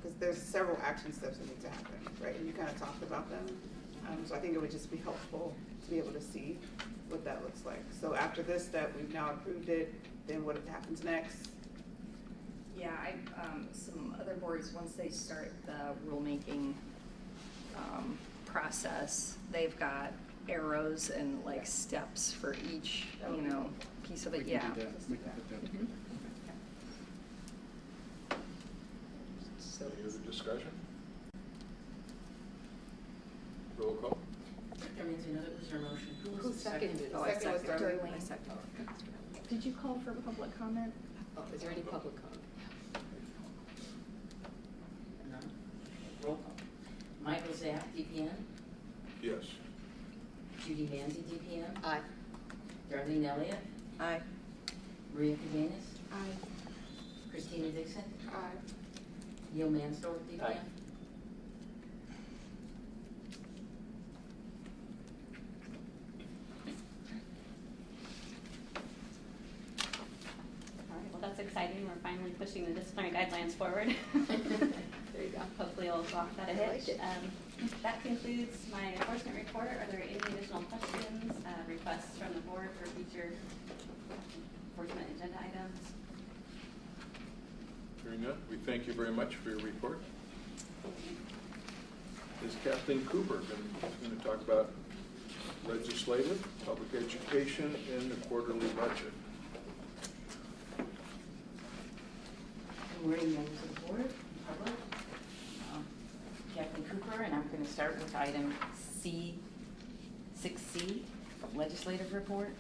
Because there's several action steps that need to happen, right? And you kind of talked about them. So I think it would just be helpful to be able to see what that looks like. So after this step, we've now approved it, then what happens next? Yeah, some other boards, once they start the rulemaking, process, they've got arrows and like steps for each, you know, piece of We it, can yeah. do that. We can put that. Mhm. Any other discussion? Roll call. That means another, was there a motion? Who seconded it? Oh, I Second was seconded. Darlene. I seconded. Did you call for public comment? Oh, is there any public comment? None. Roll call. Michael Zapp, DPN. Yes. Judy Manzi, DPN. Aye. Darlene Elliott. Aye. Maria Cadenas. Aye. Christina Dixon. Aye. Neil Mansdorf, DPN. Aye. All right, well, that's exciting. We're finally pushing the disciplinary guidelines forward. There you go. Hopefully it'll walk that a I like hitch. it. That concludes my enforcement report. Are there any additional questions, requests from the board for future enforcement agenda items? Hearing none, we thank you very much for your report. Is Kathleen Cooper going to talk about legislative, public education, and the quarterly budget? Good morning, members of the board, public. Kathleen Cooper, and I'm going to start with item C, 6C, legislative report.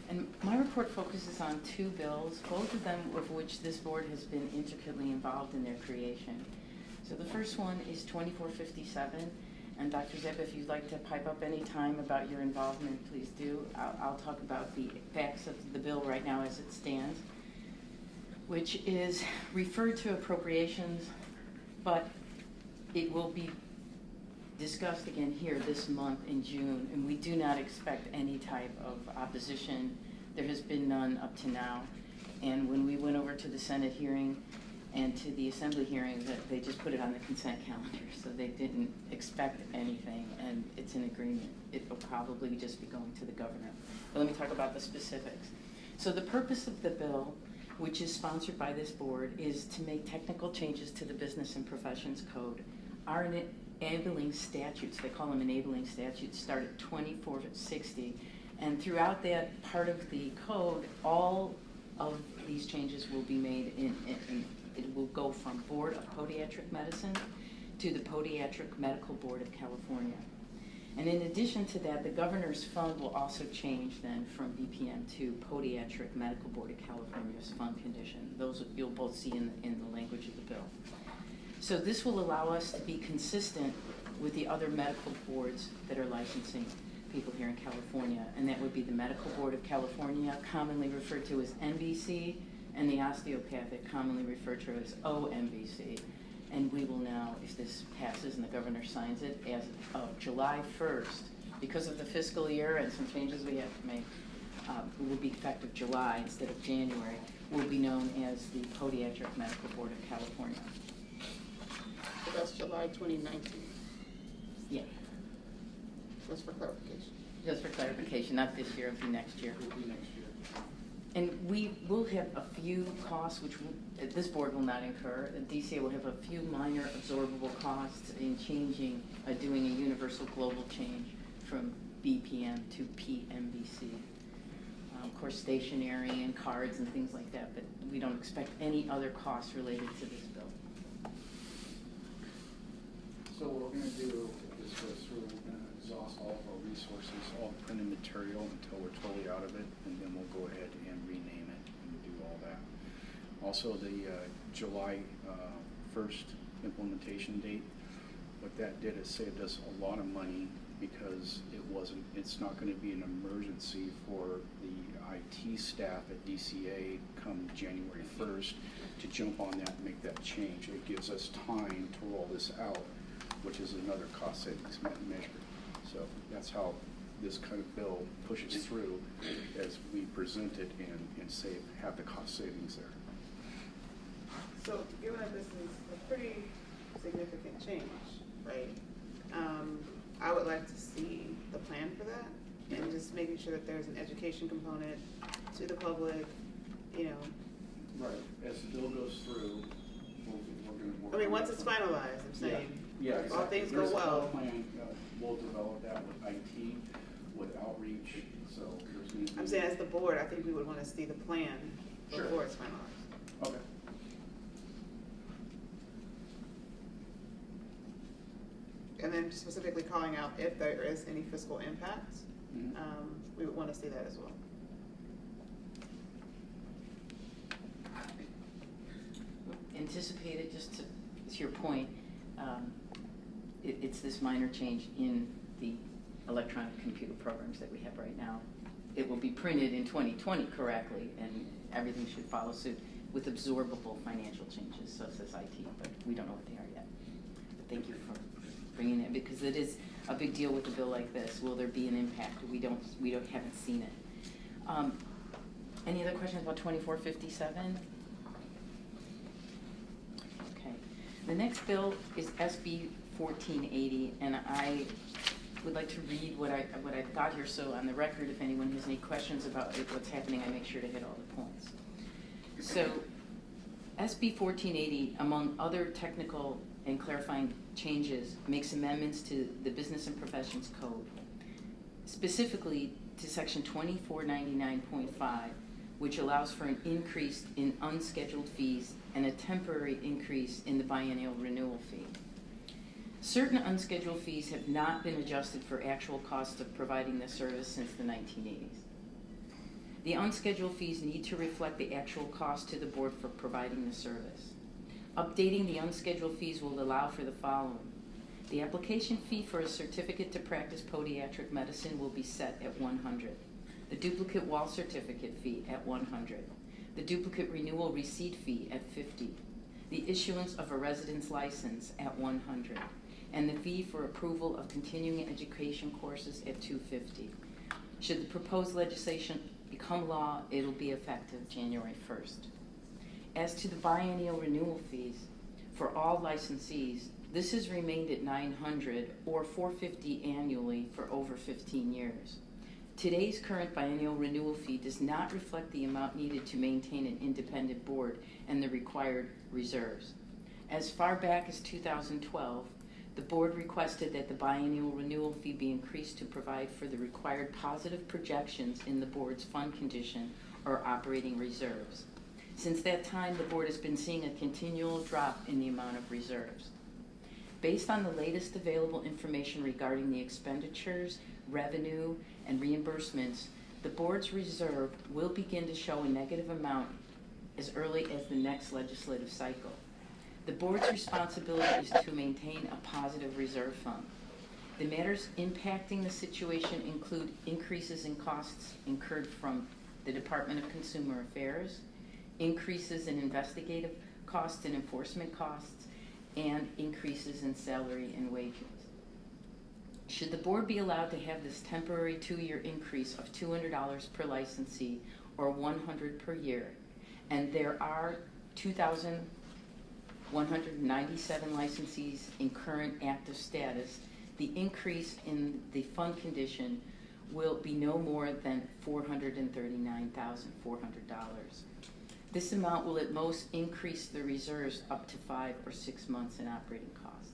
And my report focuses on two bills, both of them of which this board has been intricately involved in their creation. So the first one is 2457, and Dr. Zeb, if you'd like to pipe up any time about your involvement, please do. I'll talk about the facts of the bill right now as it stands, which is referred to appropriations, but it will be discussed again here this month in June, and we do not expect any type of opposition. There has been none up to now. And when we went over to the Senate hearing and to the Assembly hearing, that they just put it on the consent calendar, so they didn't expect anything, and it's an agreement. It will probably just be going to the governor. But let me talk about the specifics. So the purpose of the bill, which is sponsored by this board, is to make technical changes to the Business and Professions Code. Our enabling statutes, they call them enabling statutes, start at 2460. And throughout that part of the code, all of these changes will be made it will go from Board of Podiatric Medicine to the Podiatric Medical Board of California. And in addition to that, the governor's fund will also change then from BPM to Podiatric Medical Board of California's fund condition. Those you'll both see in the language of the bill. So this will allow us to be consistent with the other medical boards that are licensing people here in California, and that would be the Medical Board of California, commonly referred to as NBC, and the osteopathic, commonly referred to as OMBC. And we will now, if this passes and the governor signs it, as of July 1st, because of the fiscal year and some changes we have to make, it will be effective July instead of January, will be known as the Podiatric Medical Board of California. So that's July 2019, Yeah, just for clarification. just for clarification, not this year, it'll be next year. Will be next year. And we will have a few costs, which this board will not incur. The DCA will have a few minor absorbable costs in changing, doing a universal global change from BPM to PMBC. Of course, stationery and cards and things like that, but we don't expect any other costs related to this bill. So what we're gonna do is go through, we're gonna exhaust all of our resources, all the printed material until we're totally out of it, and then we'll go ahead and rename it and do all that. Also, the July 1st implementation date, what that did is saved us a lot of money because it's not gonna be an emergency for the IT staff at DCA come January 1st to jump on that and make that change. It gives us time to roll this out, which is another cost savings measure. So that's how this kind of bill pushes through as we present it and have the cost savings there. So given that this is a pretty significant change, right? I would like to see the plan for that, and just making sure that there's an education component to the public, you know. Right, as the bill goes through, we're gonna work. I mean, on once that it's from- finalized, I'm saying, Yeah, if all exactly. things go There's a well. health plan, we'll develop that with IT, with outreach, so there's gonna be. I'm saying as the board, I think we would want to see the plan Sure. before it's finalized. Okay. And then specifically calling out if there is any fiscal impact, Mhm. we would want to see that as well. Anticipated, just to your point, it's this minor change in the electronic computer programs that we have right now. It will be printed in 2020 correctly, and everything should follow suit with absorbable financial changes, so says IT, but we don't know what they are yet. But thank you for bringing it, because it is a big deal with a bill like this. Will there be an impact? We haven't seen it. Any other questions about 2457? Okay. The next bill is SB 1480, and I would like to read what I've got here, so on the record, if anyone has any questions about what's happening, I make sure to hit all the points. So, SB 1480, among other technical and clarifying changes, makes amendments to the Business and Professions Code, specifically to Section 2499.5, which allows for an increase in unscheduled fees and a temporary increase in the biennial renewal fee. Certain unscheduled fees have not been adjusted for actual costs of providing this service since the 1980s. The unscheduled fees need to reflect the actual cost to the board for providing the service. Updating the unscheduled fees will allow for the following. The application fee for a certificate to practice podiatric medicine will be set at $100. The duplicate wall certificate fee at $100. The duplicate renewal receipt fee at $50. The issuance of a residence license at $100. And the fee for approval of continuing education courses at $250. Should the proposed legislation become law, it'll be effective January 1st. As to the biennial renewal fees, for all licensees, this has remained at $900 or $450 annually for over 15 years. Today's current biennial renewal fee does not reflect the amount needed to maintain an independent board and the required reserves. As far back as 2012, the board requested that the biennial renewal fee be increased to provide for the required positive projections in the board's fund condition or operating reserves. Since that time, the board has been seeing a continual drop in the amount of reserves. Based on the latest available information regarding the expenditures, revenue, and reimbursements, the board's reserve will begin to show a negative amount as early as the next legislative cycle. The board's responsibility is to maintain a positive reserve fund. The matters impacting the situation include increases in costs incurred from the Department of Consumer Affairs, increases in investigative costs and enforcement costs, and increases in salary and wages. Should the board be allowed to have this temporary 2-year increase of $200 per licensee or $100 per year, and there are 2,197 licensees in current active status, the increase in the fund condition will be no more than $439,400. This amount will at most increase the reserves up to 5 or 6 months in operating costs.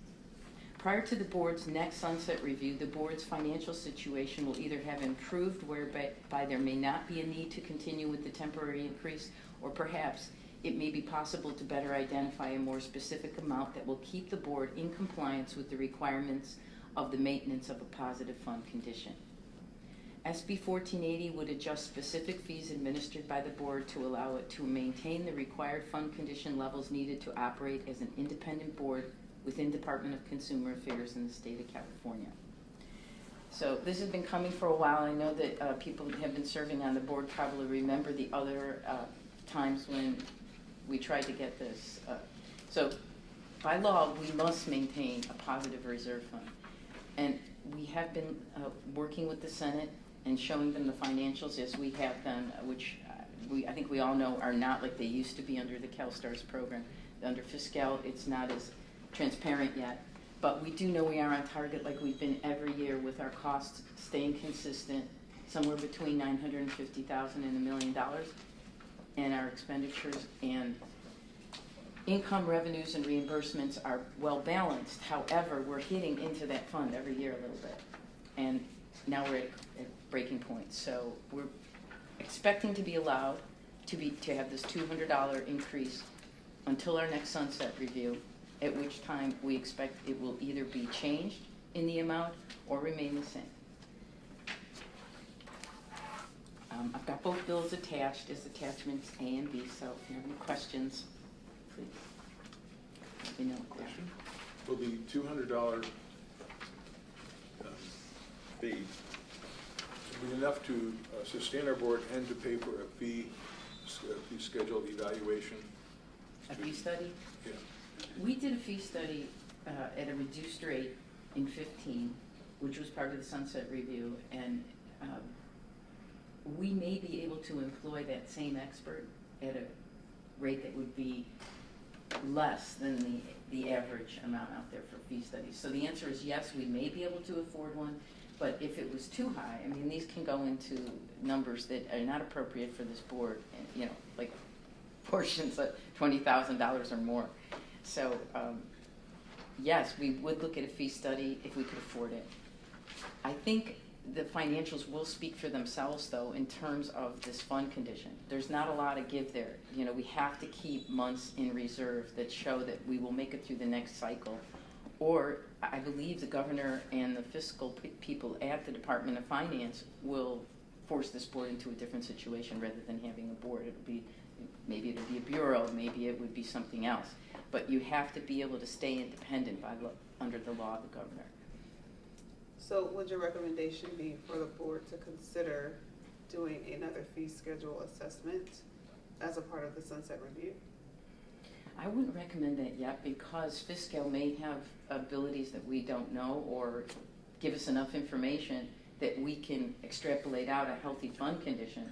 Prior to the board's next sunset review, the board's financial situation will either have improved whereby there may not be a need to continue with the temporary increase, or perhaps it may be possible to better identify a more specific amount that will keep the board in compliance with the requirements of the maintenance of a positive fund condition. SB 1480 would adjust specific fees administered by the board to allow it to maintain the required fund condition levels needed to operate as an independent board within Department of Consumer Affairs in the state of California. So this has been coming for a while. I know that people who have been serving on the board probably remember the other times when we tried to get this. So by law, we must maintain a positive reserve fund. And we have been working with the Senate and showing them the financials as we have done, which I think we all know are not like they used to be under the CalSTARS program. Under Fiscal, it's not as transparent yet, But we do know we are on target like we've been every year with our costs staying consistent, somewhere between $950,000 and $1 million, and our expenditures and income, revenues, and reimbursements are well balanced. However, we're hitting into that fund every year a little bit. And now we're at breaking point. So we're expecting to be allowed to have this $200 increase until our next sunset review, at which time we expect it will either be changed in the amount or remain the same. I've got both bills attached as attachments A and B, so if you have any questions, please let me know. Question? Will the $200 fee be enough to sustain our board and to pay for a fee schedule evaluation? A fee study? Yeah. We did a fee study at a reduced rate in 15, which was part of the sunset review, and we may be able to employ that same expert at a rate that would be less than the average amount out there for fee studies. So the answer is yes, we may be able to afford one, but if it was too high, I mean, these can go into numbers that are not appropriate for this board, and, you know, like portions of $20,000 or more. So yes, we would look at a fee study if we could afford it. I think the financials will speak for themselves, though, in terms of this fund condition. There's not a lot to give there. You know, we have to keep months in reserve that show that we will make it through the next cycle. Or I believe the governor and the fiscal people at the Department of Finance will force this board into a different situation rather than having a board. It'll be, maybe it'll be a bureau, maybe it would be something else. But you have to be able to stay independent under the law of the governor. So would your recommendation be for the board to consider doing another fee schedule assessment as a part of the sunset review? I wouldn't recommend that yet because Fiscal may have abilities that we don't know or give us enough information that we can extrapolate out a healthy fund condition,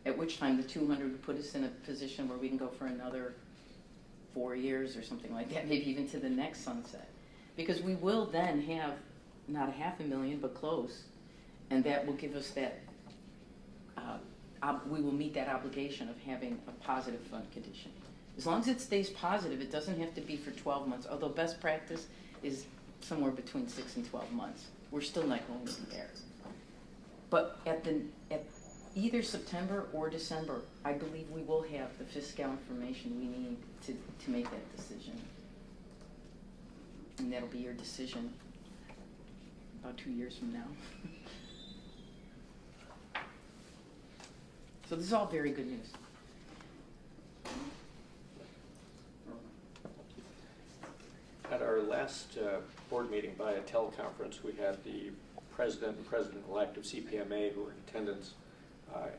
at which time the 200 would put us in a position where we can go for another 4 years or something like that, maybe even to the next sunset. Because we will then have not $500,000, but close, and that will give us that, we will meet that obligation of having a positive fund condition. As long as it stays positive, it doesn't have to be for 12 months, although best practice is somewhere between 6 and 12 months. We're still not going to be there. But at either September or December, I believe we will have the fiscal information we need to make that decision. And that'll be your decision about 2 years from now. So this is all very good news. At our last board meeting by a teleconference, we had the president and president-elect of CPMA who were in attendance,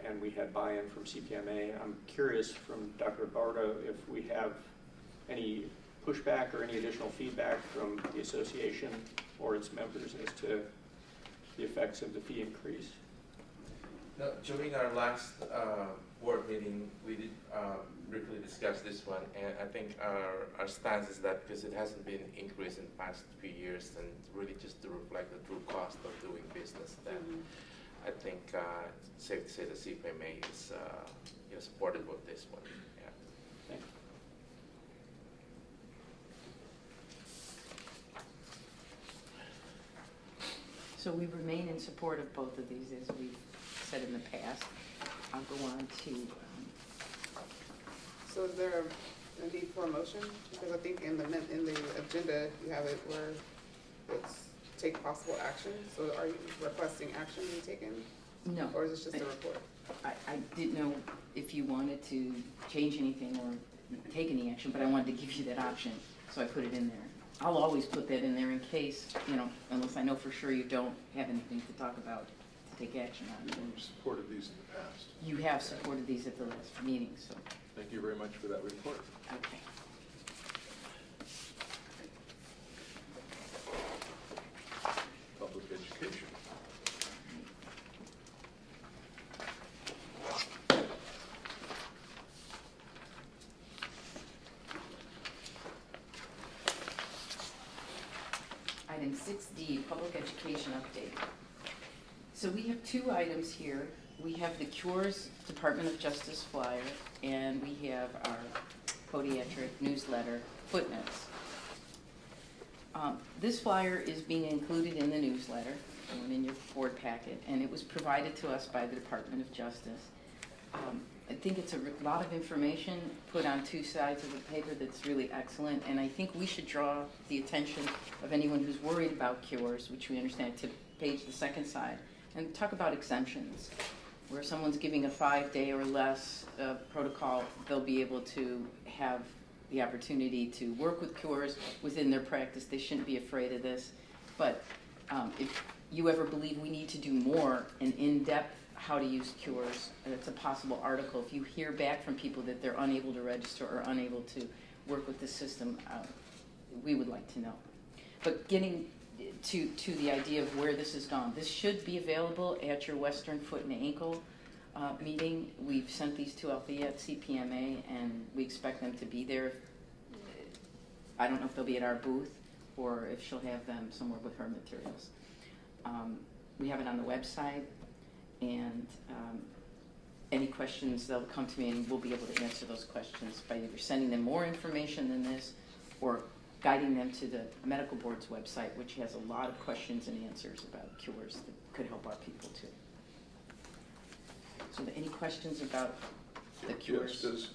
and we had buy-in from CPMA. I'm curious from Dr. Barta if we have any pushback or any additional feedback from the association or its members as to the effects of the fee increase. No, during our last board meeting, we did briefly discuss this one, and I think our stance is that because it hasn't been increased in the past few years, and really just to reflect the true cost of doing business, then I think it's safe to say the CPMA is supportive of this one. Yeah. Thank you. So we remain in support of both of these, as we've said in the past. I'll go on to. So is there a need for a motion? Because I think in the agenda, you have it where it's take possible action. So are you requesting action to be taken? No. Or is this just a report? I didn't know if you wanted to change anything or take any action, but I wanted to give you that option, so I put it in there. I'll always put that in there in case, unless I know for sure you don't have anything to talk about to take action on. We've supported these in the past. You have supported these at the last meeting, so. Thank you very much for that report. Okay. Public education. update. So we have two items here. We have the Cures Department of Justice flyer, and we have our Podiatric newsletter footnotes. This flyer is being included in the newsletter, and in your board packet, and it was provided to us by the Department of Justice. I think it's a lot of information put on two sides of the paper that's really excellent, and I think we should draw the attention of anyone who's worried about cures, which we understand, to page the second side, and talk about exemptions. Where someone's giving a 5-day or less protocol, they'll be able to have the opportunity to work with cures within their practice. They shouldn't be afraid of this. But if you ever believe we need to do more and in-depth how to use cures, and it's a possible article. If you hear back from people that they're unable to register or unable to work with the system, we would like to know. But getting to the idea of where this has gone, this should be available at your Western Foot and Ankle meeting. We've sent these to Althea at CPMA, and we expect them to be there. I don't know if they'll be at our booth or if she'll have them somewhere with her materials. We have it on the website, and any questions, they'll come to me and we'll be able to answer those questions by either sending them more information than this or guiding them to the medical board's website, which has a lot of questions and answers about cures that could help our people too. So any questions about the cures? Yes,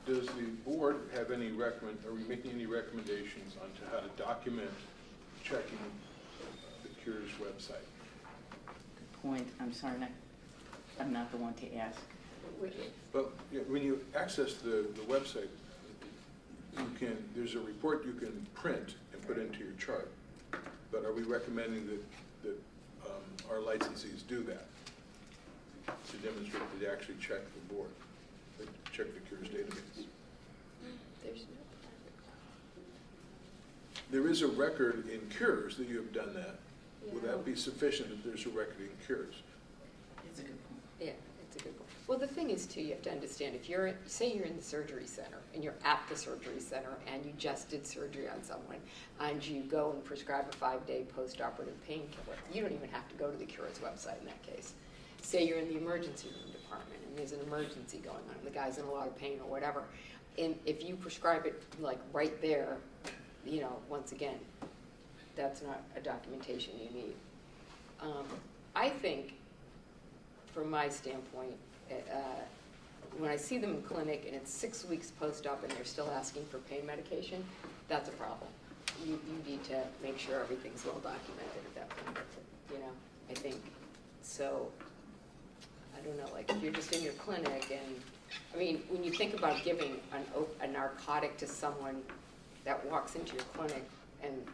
does the board have any are we making any recommendations on to how to document checking the cures website? Good point. I'm sorry, I'm not the one to ask. Well, yeah, when you access the website, there's a report you can print and put into your chart. But are we recommending that our licensees do that to demonstrate that they actually check the board, they check the cures database? There's no There is a record in cures that you have done that. Would Yeah. that be sufficient if there's a record in cures? It's a good point. Yeah, it's a good point. Well, the thing is too, you have to understand, if you're, say you're in the surgery center and you're at the surgery center and you just did surgery on someone and you go and prescribe a 5-day post-operative painkiller, you don't even have to go to the Cures website in that case. Say you're in the emergency room department and there's an emergency going on, and the guy's in a lot of pain or whatever, and if you prescribe it like right there, you know, once again, that's not a documentation you need. I think, from my standpoint, when I see them in clinic and it's 6 weeks post-op and they're still asking for pain medication, that's a problem. You need to make sure everything's well documented at that point, you know, I think. So, I don't know, like if you're just in your clinic and, I mean, when you think about giving a narcotic to someone that walks into your clinic and,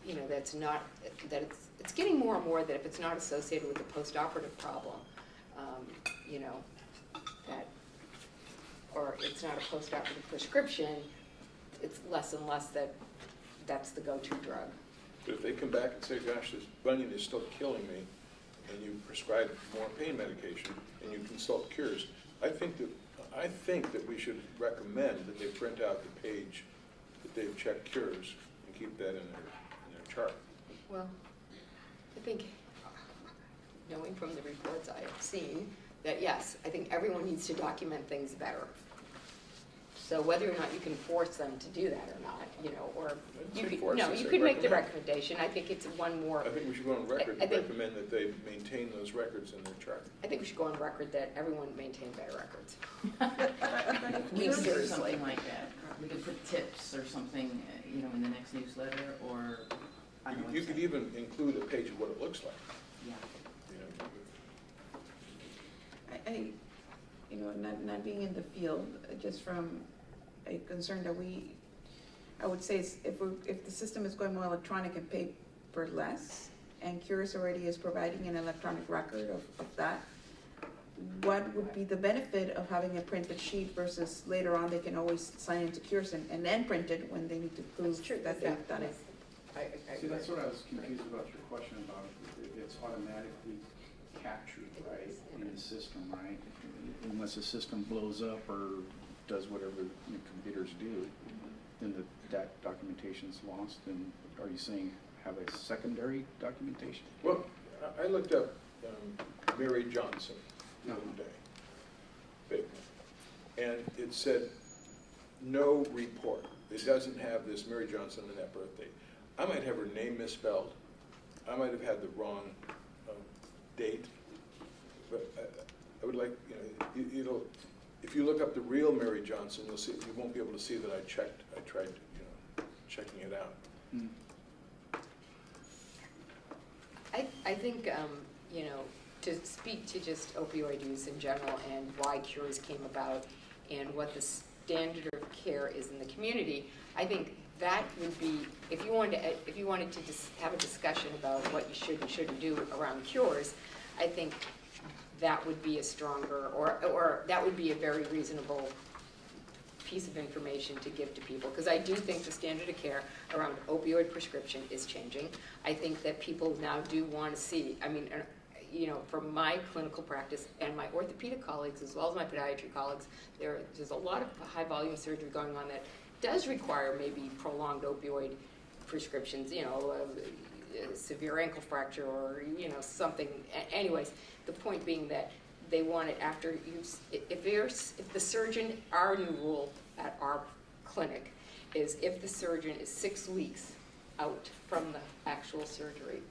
you know, that's not, that it's getting more and more that if it's not associated with a post-operative problem, you know, that, or it's not a post-operative prescription, it's less and less that that's the go-to drug. But if they come back and say, gosh, this bunion is still killing me, and you prescribe more pain medication, and you consult cures, I think that we should recommend that they print out the page that they've checked cures and keep that in their chart. Well, I think, knowing from the reports I have seen, that yes, I think everyone needs to document things better. So whether or not you can force them to do that or not, you know, or I'd you say could, force, no, I you say could make the recommend. recommendation. I think it's one more. I think we should go on record I to think- recommend that they maintain those records in their chart. I think we should go on record that everyone maintain better records. We could do Seriously. something like that. We could put tips or something, you know, in the next newsletter or on the You could website. even include a page of what it looks like, Yeah. you know. I you know, not being in the field, just from a concern that I would say is if the system is going more electronic and paperless, and Cures already is providing an electronic record of that, what would be the benefit of having a printed sheet versus later on they can always sign into Cures and then print it when they need to prove that they've done it? See, that's what I was confused about your question about, it's automatically captured, right, in the system, right? Unless the system blows up or does whatever computers do, then that documentation's lost, and are you saying have a secondary documentation? Well, I looked up Mary Johnson the other day, and it said no report. It doesn't have this Mary Johnson and that birthday. I might have her name misspelled. I might have had the wrong date, but I would like, it'll, if you look up the real Mary Johnson, you'll see, you won't be able to see that I tried, checking it out. Hmm. I think, to speak to just opioid use in general and why cures came about and what the standard of care is in the community, I think that would be, if you wanted to just have a discussion about what you should and shouldn't do around cures, I think that would be a stronger, or that would be a very reasonable piece of information to give to people, because I do think the standard of care around opioid prescription is changing. I think that people now do want to see, from my clinical practice and my orthopedic colleagues as well as my podiatry colleagues, there's a lot of high volume surgery going on that does require maybe prolonged opioid prescriptions, severe ankle fracture or, something. Anyways, the point being that they want it after use. If the surgeon, our new rule at our clinic is if the surgeon is 6 weeks out from the actual surgery,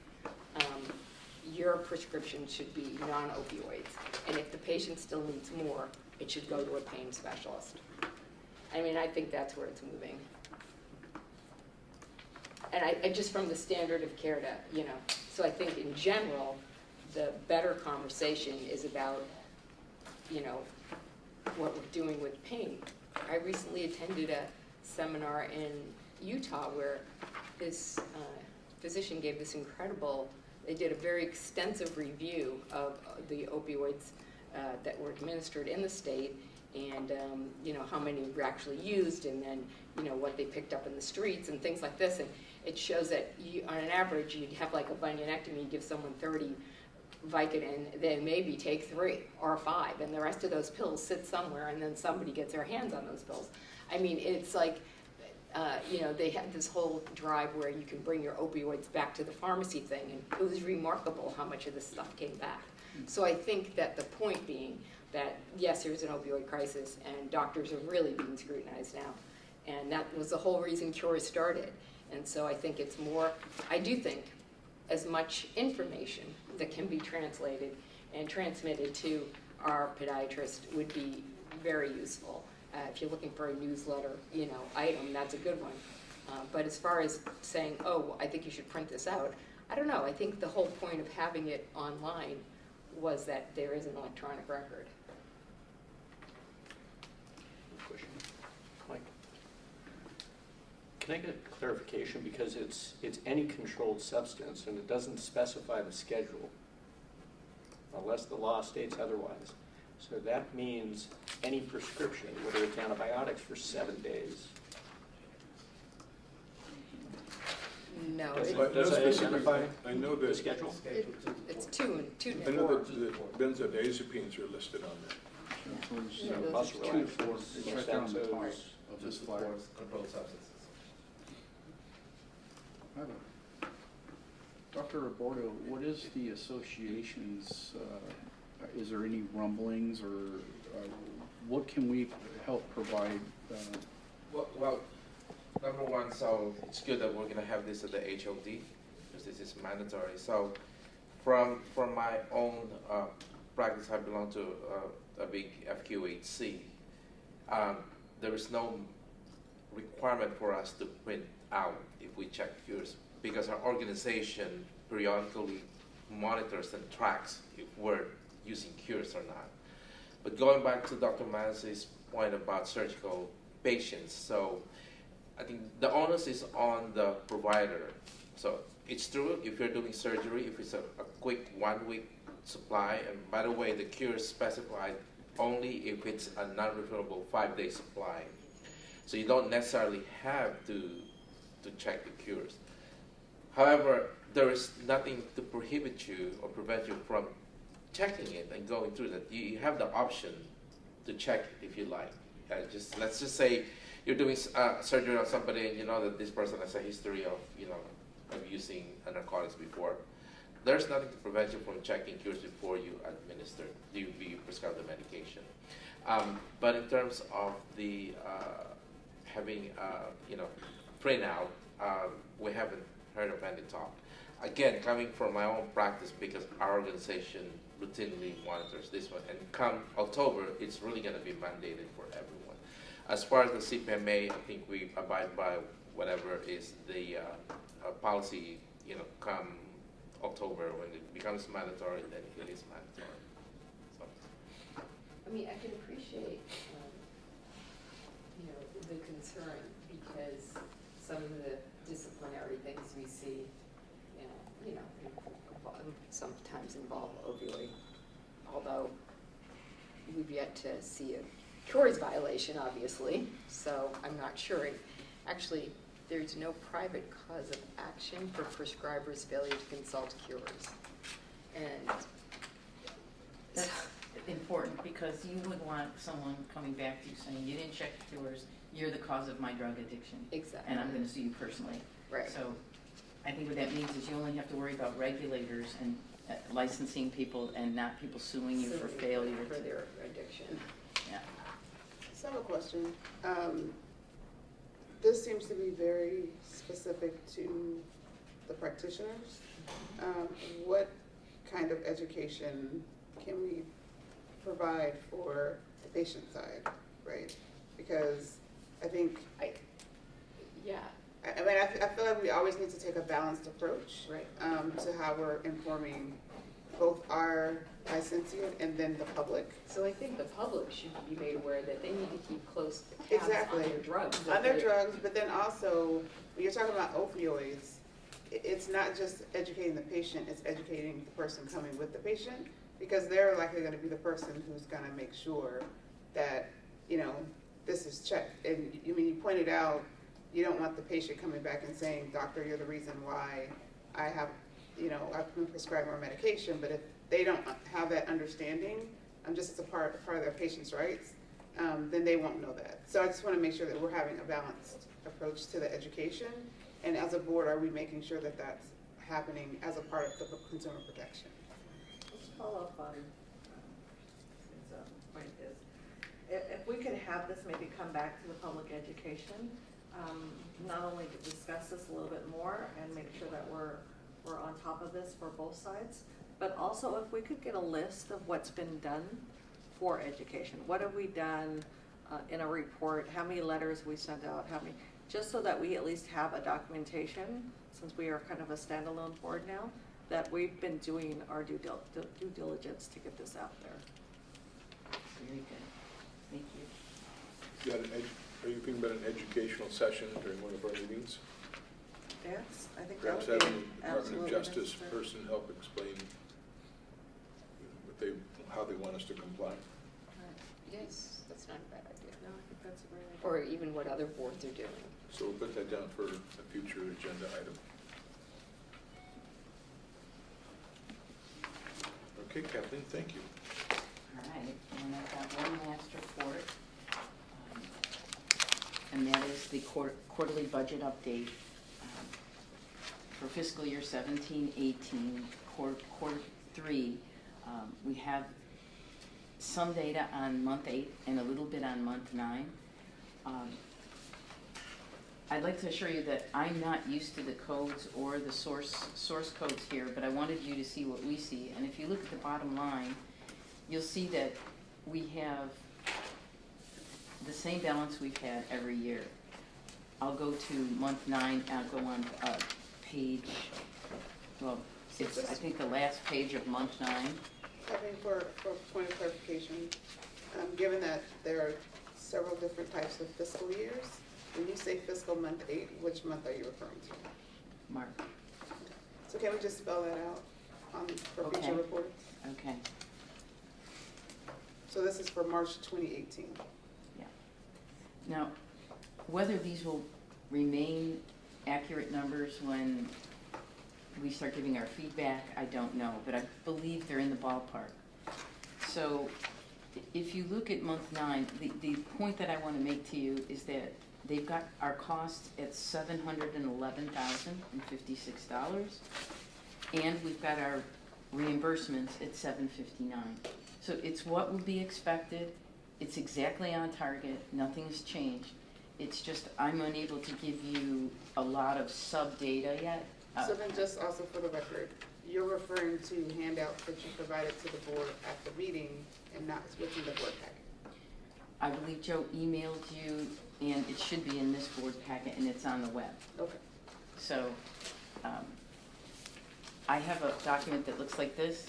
your prescription should be non-opioids. And if the patient still needs more, it should go to a pain specialist. I think that's where it's moving. And I just from the standard of care to, so I think in general, the better conversation is about, what we're doing with pain. I recently attended a seminar in Utah where this physician gave this incredible, they did a very extensive review of the opioids that were administered in the state and, how many were actually used and then, what they picked up in the streets and things like this. And it shows that on an average, you'd have like a bunionectomy, you give someone 30 Vicodin, then maybe take 3 or 5, and the rest of those pills sit somewhere, and then somebody gets their hands on those pills. It's like, they had this whole drive where you can bring your opioids back to the pharmacy thing, and it was remarkable how much of this stuff came back. So I think that the point being that, yes, there's an opioid crisis, and doctors are really being scrutinized now, and that was the whole reason cures started. And so I think it's more, I do think, as much information that can be translated and transmitted to our podiatrist would be very useful. If you're looking for a newsletter, item, that's a good one. But as far as saying, I think you should print this out, I don't know. I think the whole point of having it online was that there is an electronic record. Question. Mike? Can I get clarification, because it's any controlled substance and it doesn't specify the schedule unless the law states otherwise. So that means any prescription, whether it's antibiotics for 7 days. No, Does it- But no does it specific- identify I know the that, schedule? it's two I know four. that the benzodiazepines are listed on there. Yeah, those are Muscle 2 to 4, relaxants, it's right there on the top Xanax, of this Just flyer. for controlled substances. I have Dr. Robordo, what is the association's, is there any rumblings or what can we help provide? Well, number one, so it's good that we're gonna have this at the HOD, because this is mandatory. So from my own practice, I belong to a big FQHC. There is no requirement for us to print out if we check cures, because our organization periodically monitors and tracks if we're using cures or not. But going back to Dr. Mansey's point about surgical patients, so I think the onus is on the provider. So it's true if you're doing surgery, if it's a quick 1 week supply, and by the way, the cure is specified only if it's a non-refillable 5-day supply. So you don't necessarily have to check the cures. However, there is nothing to prohibit you or prevent you from checking it and going through that. You have the option to check it if you like. Let's just say you're doing surgery on somebody and you know that this person has a history of of using narcotics before. There's nothing to prevent you from checking cures before you you prescribe the medication. But in terms of the having printout, we haven't heard of any talk. Again, coming from my own practice, because our organization routinely monitors this one, and come October, it's really going to be mandated for everyone. As far as the CPMA, I think we abide by whatever is the policy, come October, when it becomes mandatory, then it is mandatory. So. I mean, I can appreciate, the concern, because some of the disciplinary things we see, sometimes involve opioid, although we've yet to see a cures violation, obviously, so I'm not sure. Actually, there's no private cause of action for prescribers' failure to consult cures. And That's important, because you would want someone coming back to you saying, you didn't check the cures, you're the cause of my drug addiction. Exactly. And I'm gonna sue you personally. Right. So I think what that means is you only have to worry about regulators and licensing people, and not people suing you for failure for to. their addiction. Yeah. So I have a question. This seems to be very specific to the practitioners. What kind of education can we provide for the patient side, right? Because I think, I feel like we always need to take a balanced approach, Right. To how we're informing both our licensee and then the public. So I think the public should be made aware that they need to keep close tabs Exactly. on their drugs. On their drugs, but then also, when you're talking about opioids, it's not just educating the patient, it's educating the person coming with the patient, because they're likely gonna be the person who's gonna make sure that, this is checked. And you pointed out, you don't want the patient coming back and saying, doctor, you're the reason why I have, I've been prescribed more medication, but if they don't have that understanding, just as a part of their patient's rights, then they won't know that. So I just want to make sure that we're having a balanced approach to the education, and as a board, are we making sure that that's happening as a part of the consumer protection? Let's follow up on, point is, if we could have this maybe come back to the public education, not only to discuss this a little bit more and make sure that we're on top of this for both sides, but also if we could get a list of what's been done for education. What have we done in a report? How many letters we sent out? How many? Just so that we at least have a documentation, since we are kind of a standalone board now, that we've been doing our due diligence to get this out there. Very good. Thank you. Are you thinking about an educational session during one of our meetings? Yes, I think that Perhaps would be having a Department absolutely of Justice necessary. person help explain how they want us to comply. Yes, that's not a bad idea. No, I think that's a great idea. Or even what other boards are doing. So we'll put that down for a future agenda item. Okay, Kathleen, thank you. All right, and I've got one last report, and that is the quarterly budget update for fiscal year 17-18, quarter 3. We have some data on month 8 and a little bit on month 9. I'd like to assure you that I'm not used to the codes or the source codes here, but I wanted you to see what we see. And if you look at the bottom line, you'll see that we have the same balance we've had every year. I'll go to month 9, I'll go on page, well, it's I think the last page of month 9. I think for point of clarification, given that there are several different types of fiscal years, when you say fiscal month 8, which month are you referring to? Mark. So can we just spell that out for Okay. future reports? Okay. So this is for March 2018. Yeah. Now, whether these will remain accurate numbers when we start giving our feedback, I don't know, but I believe they're in the ballpark. So if you look at month 9, the point that I want to make to you is that they've got our cost at $711,056. And we've got our reimbursements at $759. So it's what would be expected. It's exactly on target. Nothing's changed. It's just I'm unable to give you a lot of sub-data yet. So then just also for the record, you're referring to handouts that you provided to the board at the meeting and not what's in the board packet? I believe Joe emailed you, and it should be in this board packet, and it's on the web. Okay. So I have a document that looks like this.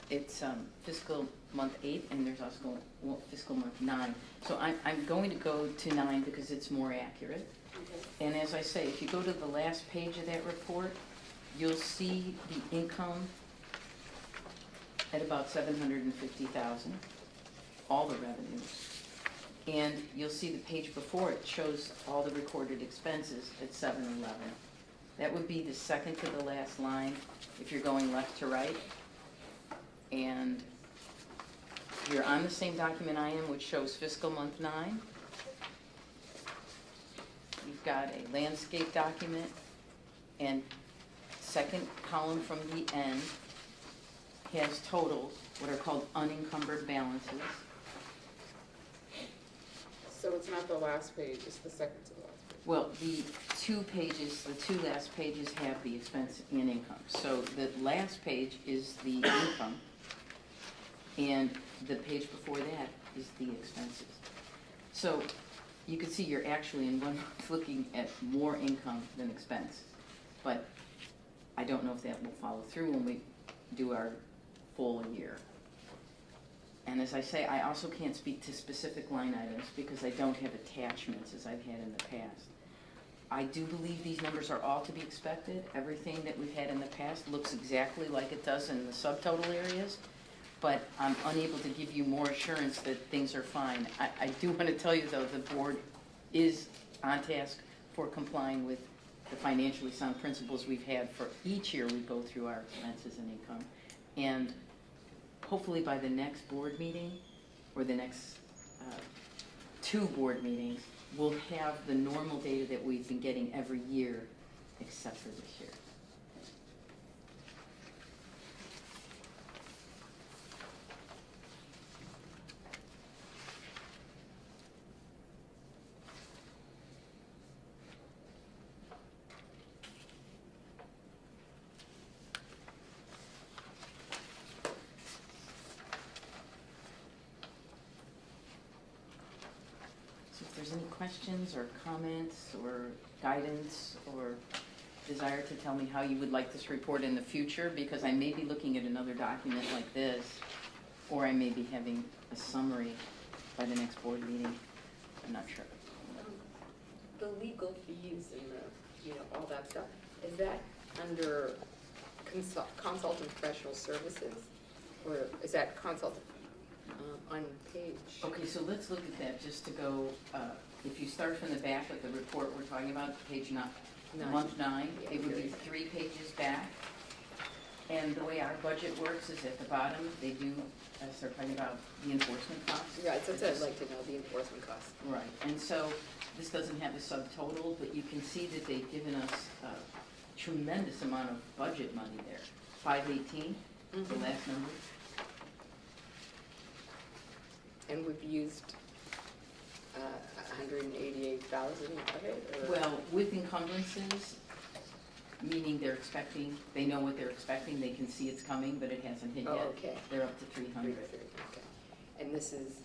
It's fiscal month 8, and there's also fiscal month 9. So I'm going to go to 9 because it's more accurate. Okay. And as I say, if you go to the last page of that report, you'll see the income at about $750,000, all the revenues. And you'll see the page before it shows all the recorded expenses at $711. That would be the second to the last line if you're going left to right. And you're on the same document I am, which shows fiscal month 9. You've got a landscape document, and second column from the end has totals, what are called unencumbered balances. So it's not the last page, it's the second to the last page. Well, the two last pages have the expense and income. So the last page is the income, and the page before that is the expenses. So you can see you're actually in one month looking at more income than expense. But I don't know if that will follow through when we do our full year. And as I say, I also can't speak to specific line items because I don't have attachments as I've had in the past. I do believe these numbers are all to be expected. Everything that we've had in the past looks exactly like it does in the subtotal areas, but I'm unable to give you more assurance that things are fine. I do want to tell you, though, the board is on task for complying with the financially sound principles we've had for each year we go through our expenses and income. And hopefully by the next board meeting, or the next 2 board meetings, we'll have the normal data that we've been getting every year, except for this year. If there's any questions or comments or guidance or desire to tell me how you would like this report in the future, because I may be looking at another document like this, or I may be having a summary by the next board meeting. I'm not sure. The legal fees and all that stuff, is that under consultant professional services? Or is that consultant on page? Okay, so let's look at that just to go, if you start from the back of the report we're talking about, page 9, month 9, Yeah, it would be period. 3 pages back. And the way our budget works is at the bottom, they do start talking about the enforcement costs. Right, so I'd like to know the enforcement costs. Right, and so this doesn't have a subtotal, but you can see that they've given us a tremendous amount of budget money there. 518, the last number. And we've used 188,000 of it? Or? Well, with encumbrances, meaning they know what they're expecting, they can see it's coming, but it hasn't hit yet. Oh, okay. They're up to 300. Okay. And this is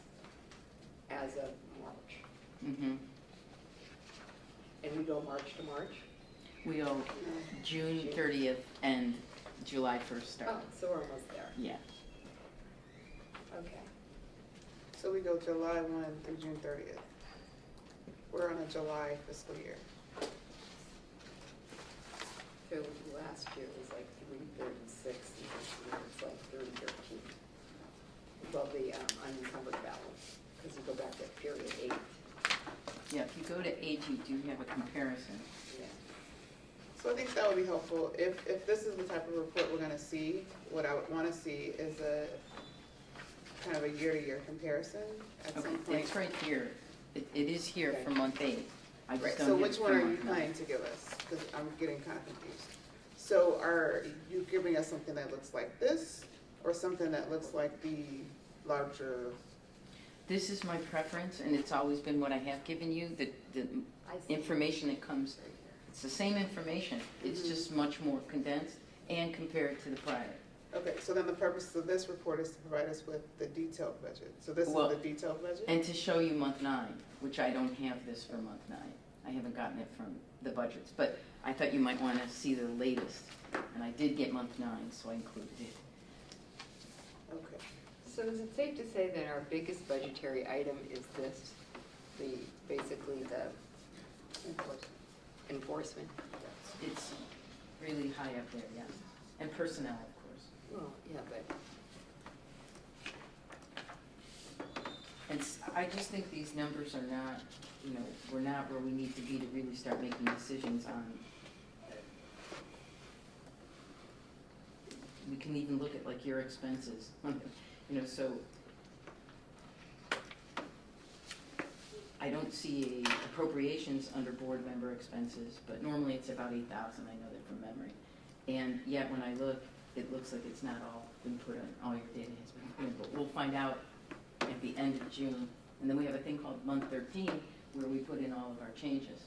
as of March? Mm-hmm. And we go March to March? We go June 30th and July 1st start. Oh, so we're almost there. Yeah. Okay. So we go July 1 through June 30th. We're on a July fiscal year. So last year was like 336, and this year it's like 313. Well, the unencumbered balance, because you go back to period 8. Yeah, if you go to age, you do have a comparison. Yeah. So I think that would be helpful. If this is the type of report we're gonna see, what I would wanna see is a kind of a year-to-year comparison at some Okay, point. it's right here. It is here for month 8. I just Right, don't so have which it one for are you month 9. planning to give us? Because I'm getting kind of confused. So are you giving us something that looks like this, or something that looks like the larger? This is my preference, and it's always been what I have given you, the I see. information that comes, it's the same information, it's Mhm. just much more condensed and compared to the prior. Okay, so then the purpose of this report is to provide us with the detailed budget. So this is Well, the detailed budget? And to show you month 9, which I don't have this for month 9. I haven't gotten it from the budgets, but I thought you might want to see the latest. And I did get month 9, so I included it. Okay. So is it safe to say that our biggest budgetary item is this, basically the enforcement? It's really high up there, yes. And personnel, of course. Well, yeah, but And I just think these numbers are not, we're not where we need to be to really start making decisions on. We can even look at like your expenses, so. I don't see appropriations under board member expenses, but normally it's about 8,000, I know that from memory. And yet when I look, it looks like it's not all been put in, all your data has been put in, but we'll find out at the end of June. And then we have a thing called month 13 where we put in all of our changes.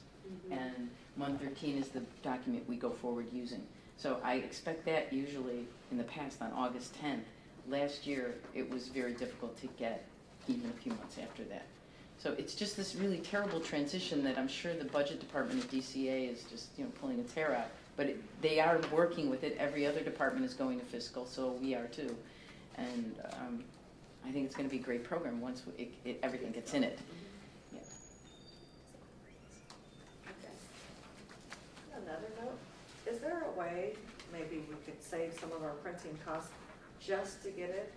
And month 13 is the document we go forward using. So I expect that usually in the past on August 10th. Last year, it was very difficult to get even a few months after that. So it's just this really terrible transition that I'm sure the budget department at DCA is just, pulling its hair out. But they are working with it. Every other department is going to fiscal, so we are too. And I think it's going to be a great program once everything gets in it. Yeah. Another note, is there a way maybe we could save some of our printing costs just to get it?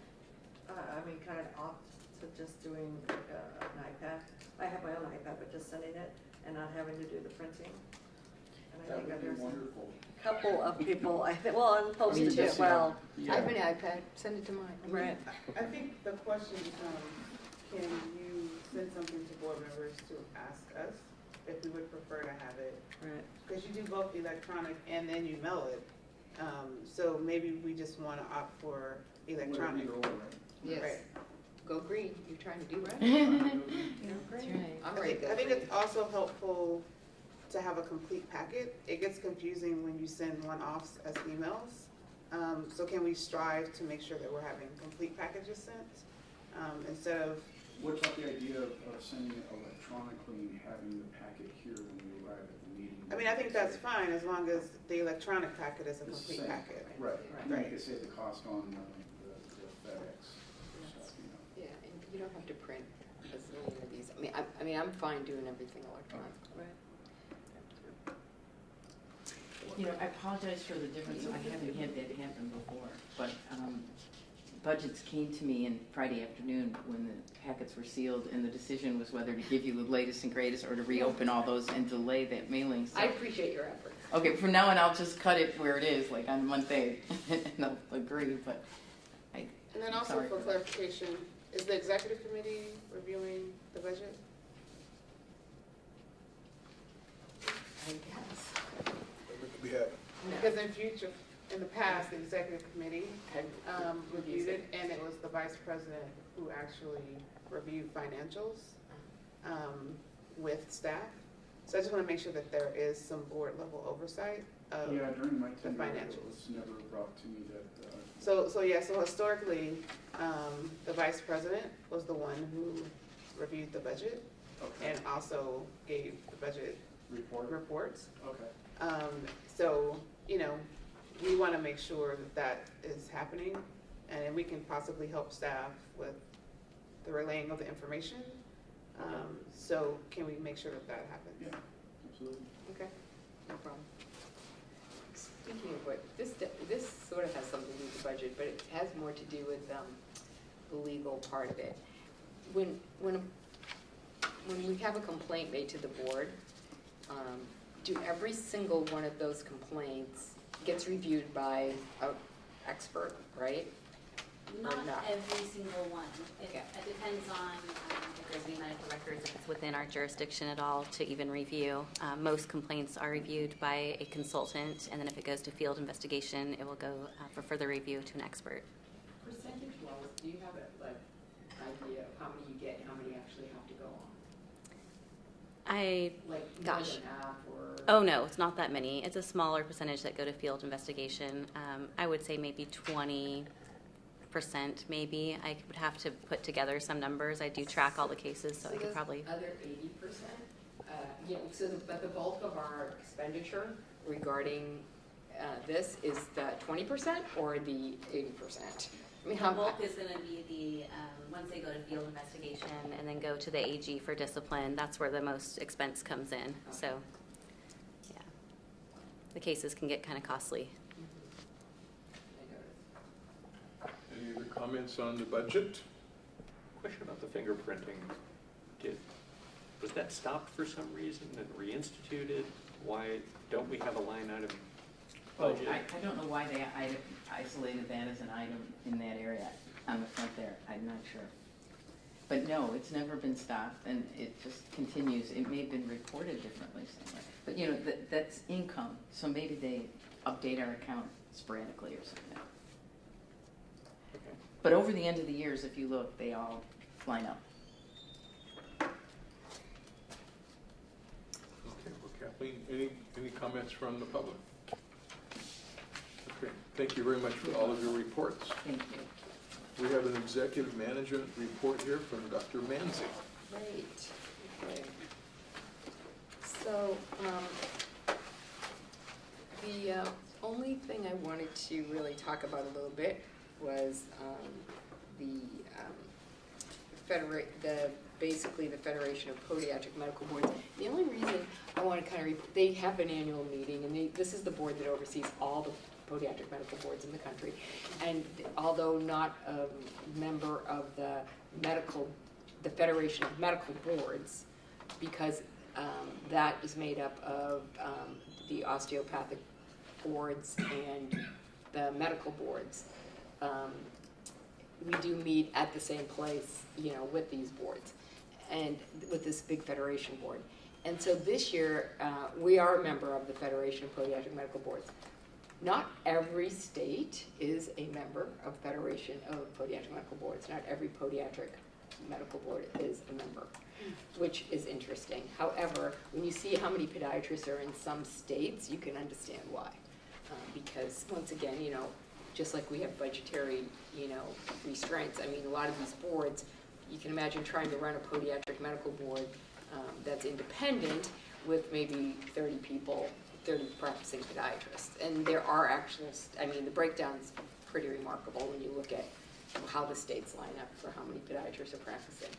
Kind of opt to just doing like an iPad. I have my own iPad, but just sending it and not having to do the printing. And I think that there's a couple of people, well, I'm posted as well. I have an iPad, send it to mine. Right. I think the question becomes, can you send something to board members to ask us if we would prefer to have it? Right. Because you do both electronic and then you mail it. So maybe we just want to opt for electronic. Yes. Right. Go green, you're trying to do right. That's right. I'm I ready think, to go I think green. it's also helpful to have a complete packet. It gets confusing when you send one-offs as emails. So can we strive to make sure that we're having complete packages sent instead of? What about the idea of sending it electronically and having the packet here when we arrive at the meeting? I mean, I think that's fine as long as the electronic packet is a It's the complete same. packet. Right, and Right. you could save the cost on the FedEx stuff, Yeah, and you don't have to print as many of these. I mean, I'm fine doing everything electronically. I apologize for the difference. I haven't had that happen before, but budgets came to me on Friday afternoon when the packets were sealed, and the decision was whether to give you the latest and greatest or to reopen all those and delay that mailing. So, I appreciate your efforts. okay, from now on, I'll just cut it where it is, like on month 8, and they'll agree. But And then also sorry for that. clarification, is the executive committee reviewing the budget? I guess. We have, Because in the past, the executive committee Had reviewed it, and it was the vice president who actually reviewed financials with staff. So I just want to make sure that there is some board level oversight of. Yeah, during my the tenure, it financials. was never brought to me that. So historically, the vice president was the one who reviewed the budget Okay. and also gave the budget Report? reports. Okay. So, we want to make sure that that is happening, and then we can possibly help staff with the relaying of the information. So can we make sure that that happens? Yeah, absolutely. Okay. No problem. Speaking of what, this sort of has something to do with the budget, but it has more to do with the legal part of it. When we have a complaint made to the board, do every single one of those complaints gets reviewed by an expert, right? Not not? every single one. Okay. It depends on if there's any medical records, if it's within our jurisdiction at all to even review. Most complaints are reviewed by a consultant, and then if it goes to field investigation, it will go for further review to an expert. Percentage-wise, do you have a, like, idea of how many you get and how many actually have to go on? Like, more Gosh. than half or? Oh, no, it's not that many. It's a smaller percentage that go to field investigation. I would say maybe 20%, maybe. I would have to put together some numbers. I do track all the cases, so I could probably. Other 80%? But the bulk of our expenditure regarding this is the 20% or the 80%? I mean, The bulk is going to be the, once they go to field investigation and then go to the AG for discipline, that's where the most expense comes in. So, yeah, the cases can get kind of costly. Any other comments on the budget? Question about the fingerprinting. Was that stopped for some reason and reinstituted? Why don't we have a line item Oh, budget? I don't know why they isolated that as an item in that area on the front there. I'm not sure. But no, it's never been stopped, and it just continues. It may have been reported differently somewhere. But, you know, that's income, so maybe they update our account sporadically or something. Okay. But over the end of the years, if you look, they all line up. Okay, well, Kathleen, any comments from the public? Okay, thank you very much for all of your reports. Thank you. We have an executive management report here from Dr. Manzi. Great, okay. So, the only thing I wanted to really talk about a little bit was basically the Federation of Podiatric Medical Boards. The only reason I want to kind of, they have an annual meeting, and this is the board that oversees all the podiatric medical boards in the country. And although not a member of the Federation of Medical Boards, because that is made up of the osteopathic boards and the medical boards. We do meet at the same place, you know, with these boards and with this big federation board. And so this year, we are a member of the Federation of Podiatric Medical Boards. Not every state is a member of Federation of Podiatric Medical Boards. Not every podiatric medical board is a member, which is interesting. However, when you see how many podiatrists are in some states, you can understand why. Because once again, you know, just like we have budgetary, you know, restraints, I mean, a lot of these boards, you can imagine trying to run a podiatric medical board that's independent with maybe 30 people, 30 practicing podiatrists. And there are actual, I mean, the breakdown's pretty remarkable when you look at how the states line up for how many podiatrists are practicing.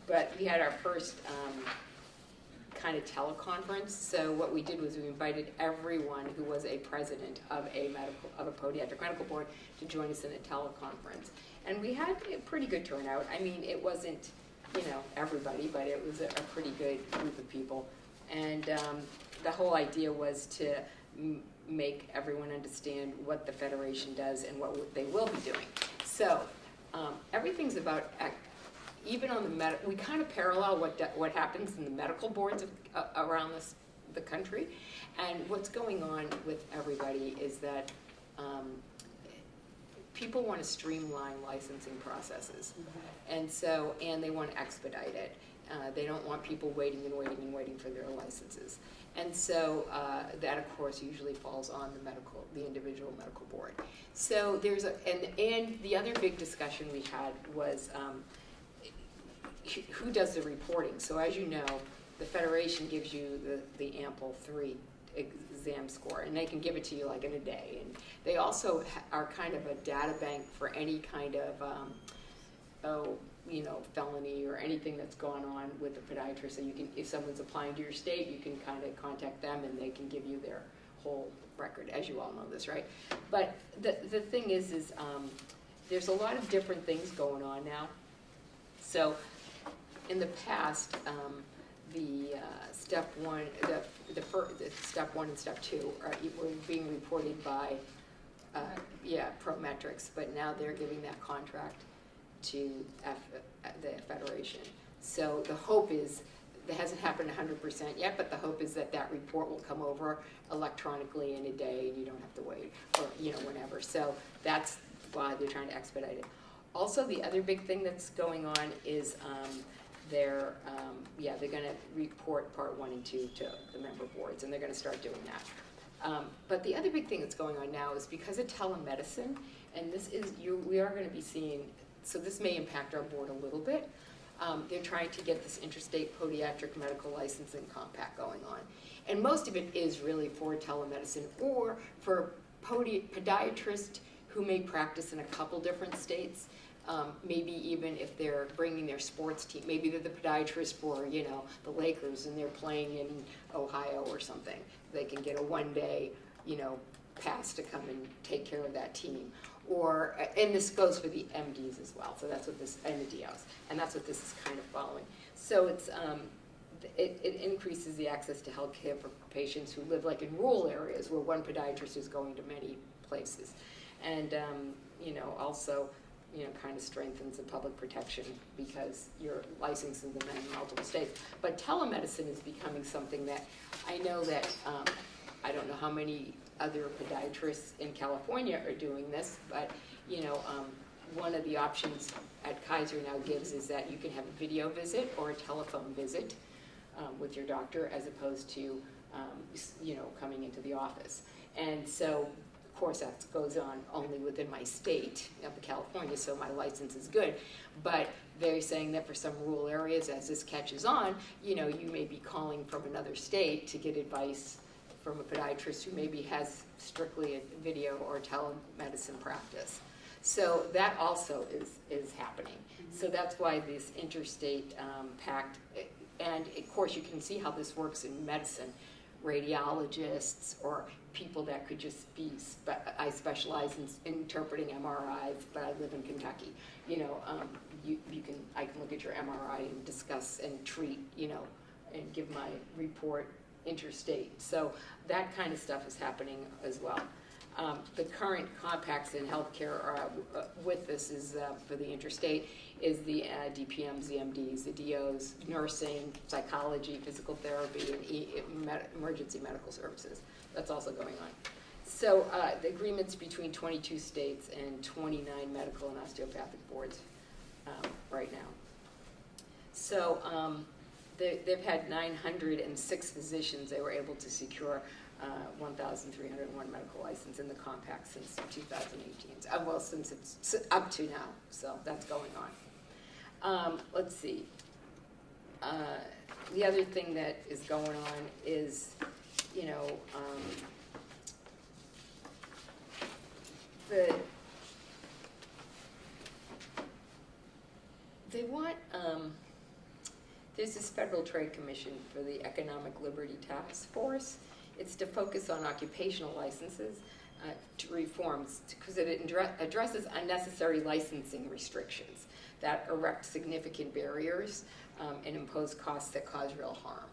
But we had our first kind of teleconference. So what we did was we invited everyone who was a president of a podiatric medical board to join us in a teleconference. And we had a pretty good turnout. I mean, it wasn't, you know, everybody, but it was a pretty good group of people. And the whole idea was to make everyone understand what the Federation does and what they will be doing. So everything's about, even on the we kind of parallel what happens in the medical boards around the country. And what's going on with everybody is that people want to streamline licensing processes. And so, and they want to expedite it. They don't want people waiting and waiting and waiting for their licenses. And so that, of course, usually falls on the individual medical board. So there's and the other big discussion we had was who does the reporting. So as you know, the Federation gives you the ample 3 exam score, and they can give it to you like in a day. And they also are kind of a data bank for any kind of felony or anything that's gone on with the podiatrist. So you can, if someone's applying to your state, you can kind of contact them and they can give you their whole record, as you all know this, right? But the thing is there's a lot of different things going on now. So in the past, the step 1 and step 2 were being reported by Yeah, Prometrics, but now they're giving that contract to the Federation. So the hope is, that hasn't happened 100% yet, but the hope is that that report will come over electronically in a day and you don't have to wait, or, whenever. So that's why they're trying to expedite it. Also, the other big thing that's going on is they're gonna report part 1 and 2 to the member boards, and they're gonna start doing that. But the other big thing that's going on now is because of telemedicine, and we are gonna be seeing, so this may impact our board a little bit. They're trying to get this interstate podiatric medical licensing compact going on. And most of it is really for telemedicine or for podiatrists who may practice in a couple different states. Maybe even if they're bringing their sports team, maybe they're the podiatrist for, the Lakers and they're playing in Ohio or something. They can get a 1-day, pass to come and take care of that team. Or, and this goes for the MDs as well, so that's what this, and the DOs, and that's what this is kind of following. So it's, it increases the access to health care for patients who live like in rural areas where one podiatrist is going to many places. And, also, kind of strengthens the public protection because you're licensing them in multiple states. But telemedicine is becoming something that I know that, I don't know how many other podiatrists in California are doing this, but, one of the options at Kaiser now gives is that you can have a video visit or a telephone visit with your doctor as opposed to, coming into the office. And so, of course, that goes on only within my state of California, so my license is good. But they're saying that for some rural areas, as this catches on, you may be calling from another state to get advice from a podiatrist who maybe has strictly a video or telemedicine practice. So that also is happening. So that's why this interstate pact, and of course you can see how this works in medicine. Radiologists or people that could just be, I specialize in interpreting MRIs, but I live in Kentucky. I can look at your MRI and discuss and treat, and give my report interstate. So that kind of stuff is happening as well. The current compacts in healthcare with this is for the interstate is the DPMs, the MDs, the DOs, nursing, psychology, physical therapy, and emergency medical services. That's also going on. So the agreements between 22 states and 29 medical and osteopathic boards right now. So they've had 906 physicians they were able to secure 1,301 medical license in the compact since 2018. Well, since it's up to now, so that's going on. Let's see. The other thing that is going on is, they want, there's this Federal Trade Commission for the Economic Liberty Task Force. It's to focus on occupational licenses to reforms because it addresses unnecessary licensing restrictions that erect significant barriers and impose costs that cause real harm.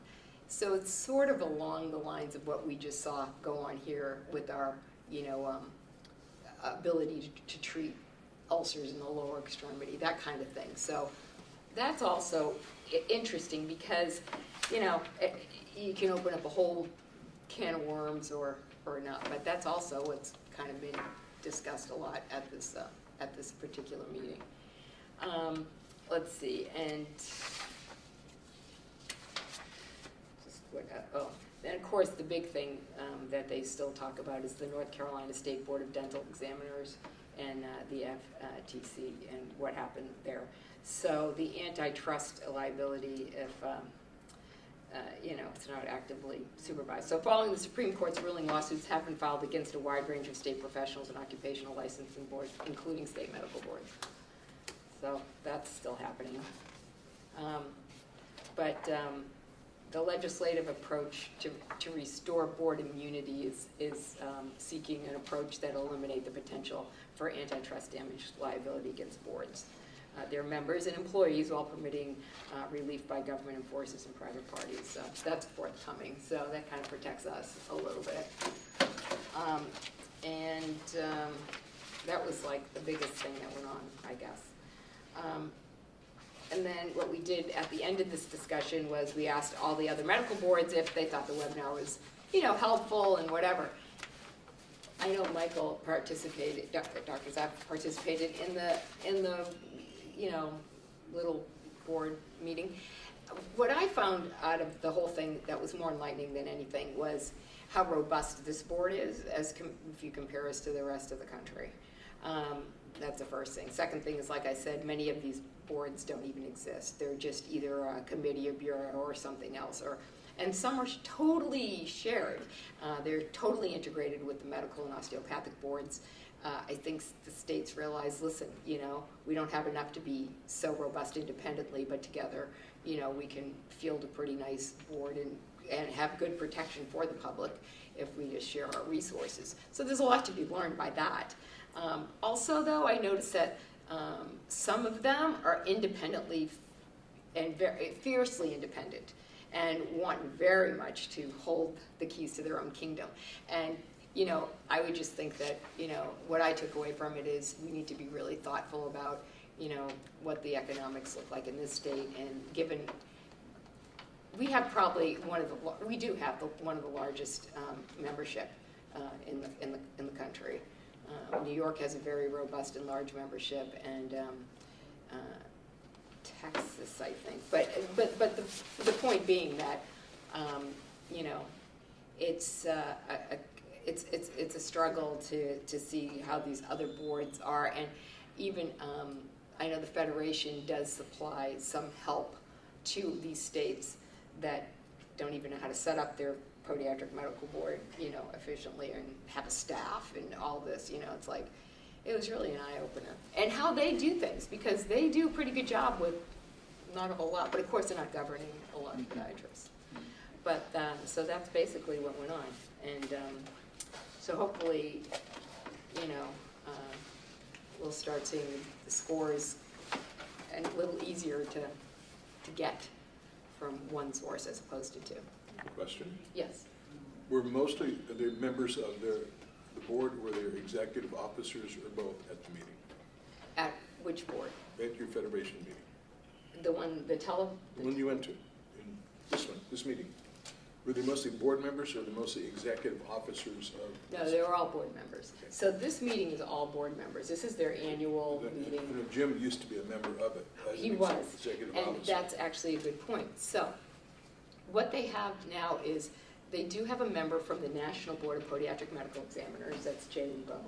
So it's sort of along the lines of what we just saw go on here with our, ability to treat ulcers in the lower extremity, that kind of thing. So that's also interesting because, you can open up a whole can of worms or not, but that's also what's kind of been discussed a lot at this particular meeting. Let's see, and then of course the big thing that they still talk about is the North Carolina State Board of Dental Examiners and the FTC and what happened there. So the antitrust liability if it's not actively supervised. So following the Supreme Court's ruling, lawsuits have been filed against a wide range of state professionals and occupational licensing boards, including state medical boards. So that's still happening. The legislative approach to restore board immunity is seeking an approach that will eliminate the potential for antitrust damage liability against boards, their members and employees, while permitting relief by government forces and private parties. So that's forthcoming. So that kind of protects us a little bit. That was like the biggest thing that went on, I guess. And then what we did at the end of this discussion was we asked all the other medical boards if they thought the webinar was, helpful and whatever. I know Michael participated, Dr. Zapp participated in the little board meeting. What I found out of the whole thing that was more enlightening than anything was how robust this board is if you compare us to the rest of the country. That's the first thing. Second thing is, like I said, many of these boards don't even exist. They're just either a committee, a bureau, or something else. And some are totally shared. They're totally integrated with the medical and osteopathic boards. I think the states realize, listen, we don't have enough to be so robust independently, but together, we can field a pretty nice board and have good protection for the public if we just share our resources. So there's a lot to be learned by that. Also, though, I noticed that some of them are independently and very fiercely independent and want very much to hold the keys to their own kingdom. And, I would just think that, what I took away from it is we need to be really thoughtful about, what the economics look like in this state. And given, we have probably one of the largest membership in the country. New York has a very robust and large membership, and Texas, I think. But the point being that, it's a struggle to see how these other boards are, and even I know the Federation does supply some help to these states that don't even know how to set up their podiatric medical board, efficiently and have a staff and all this, it's like, it was really an eye-opener. And how they do things, because they do a pretty good job with not a whole lot, but of course they're not governing a lot of podiatrists. But, so that's basically what went on. And so hopefully, we'll start seeing the scores and a little easier to get from one source as opposed to two. Question? Yes. Were mostly the members of the board, were there executive officers or both at the meeting? At which board? At your Federation meeting? The one, the one you went to, in this meeting. Were they mostly board members or were they mostly executive officers of? No, they were all board members. Okay. So this meeting is all board members. This is their annual meeting. Jim used to be a member of it. As He an was, executive and officer. that's actually a good point. So what they have now is they do have a member from the National Board of Podiatric Medical Examiners, that's Jay Lebo.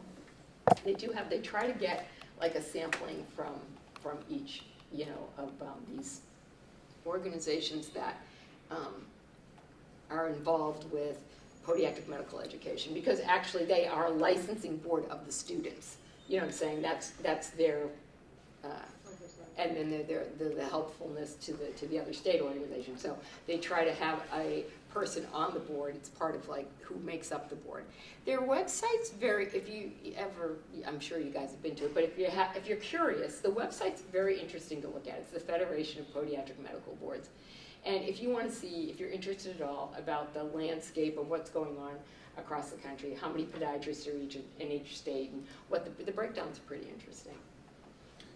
They try to get like a sampling from each, of these organizations that are involved with podiatric medical education, because actually they are a licensing board of the students. You know what I'm saying? That's their, and then the helpfulness to the other state organizations. So they try to have a person on the board. It's part of like who makes up the board. Their website's if you ever, I'm sure you guys have been to it, but if you're curious, the website's very interesting to look at. It's the Federation of Podiatric Medical Boards. And if you want to see, if you're interested at all about the landscape of what's going on across the country, how many podiatrists are in each state, and what the breakdown's pretty interesting.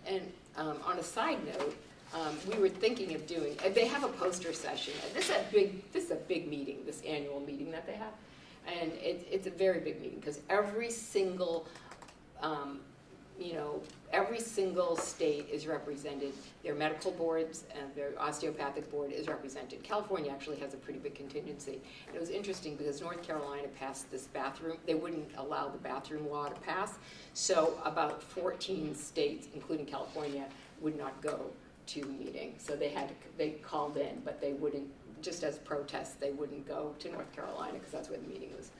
And on a side note, we were thinking of doing, they have a poster session. This is a big meeting, this annual meeting that they have. And it's a very big meeting because every single state is represented. Their medical boards and their osteopathic board is represented. California actually has a pretty big contingency. And it was interesting because North Carolina passed this bathroom. They wouldn't allow the bathroom law to pass. So about 14 states, including California, would not go to the meeting. So they called in, but they wouldn't, just as protests, they wouldn't go to North Carolina because that's where the meeting was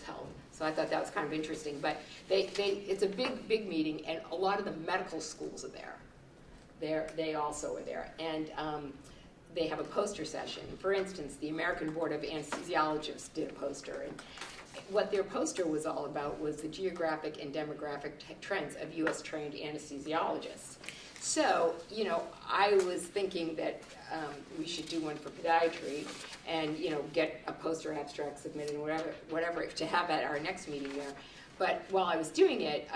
held. So I thought that was kind of interesting. But it's a big meeting, and a lot of the medical schools are there. They also are there. And they have a poster session. For instance, the American Board of Anesthesiologists did a poster. And what their poster was all about was the geographic and demographic trends of U.S. trained anesthesiologists. So, I was thinking that we should do one for podiatry and, get a poster abstract submitted and whatever to have at our next meeting there. But while I was doing it,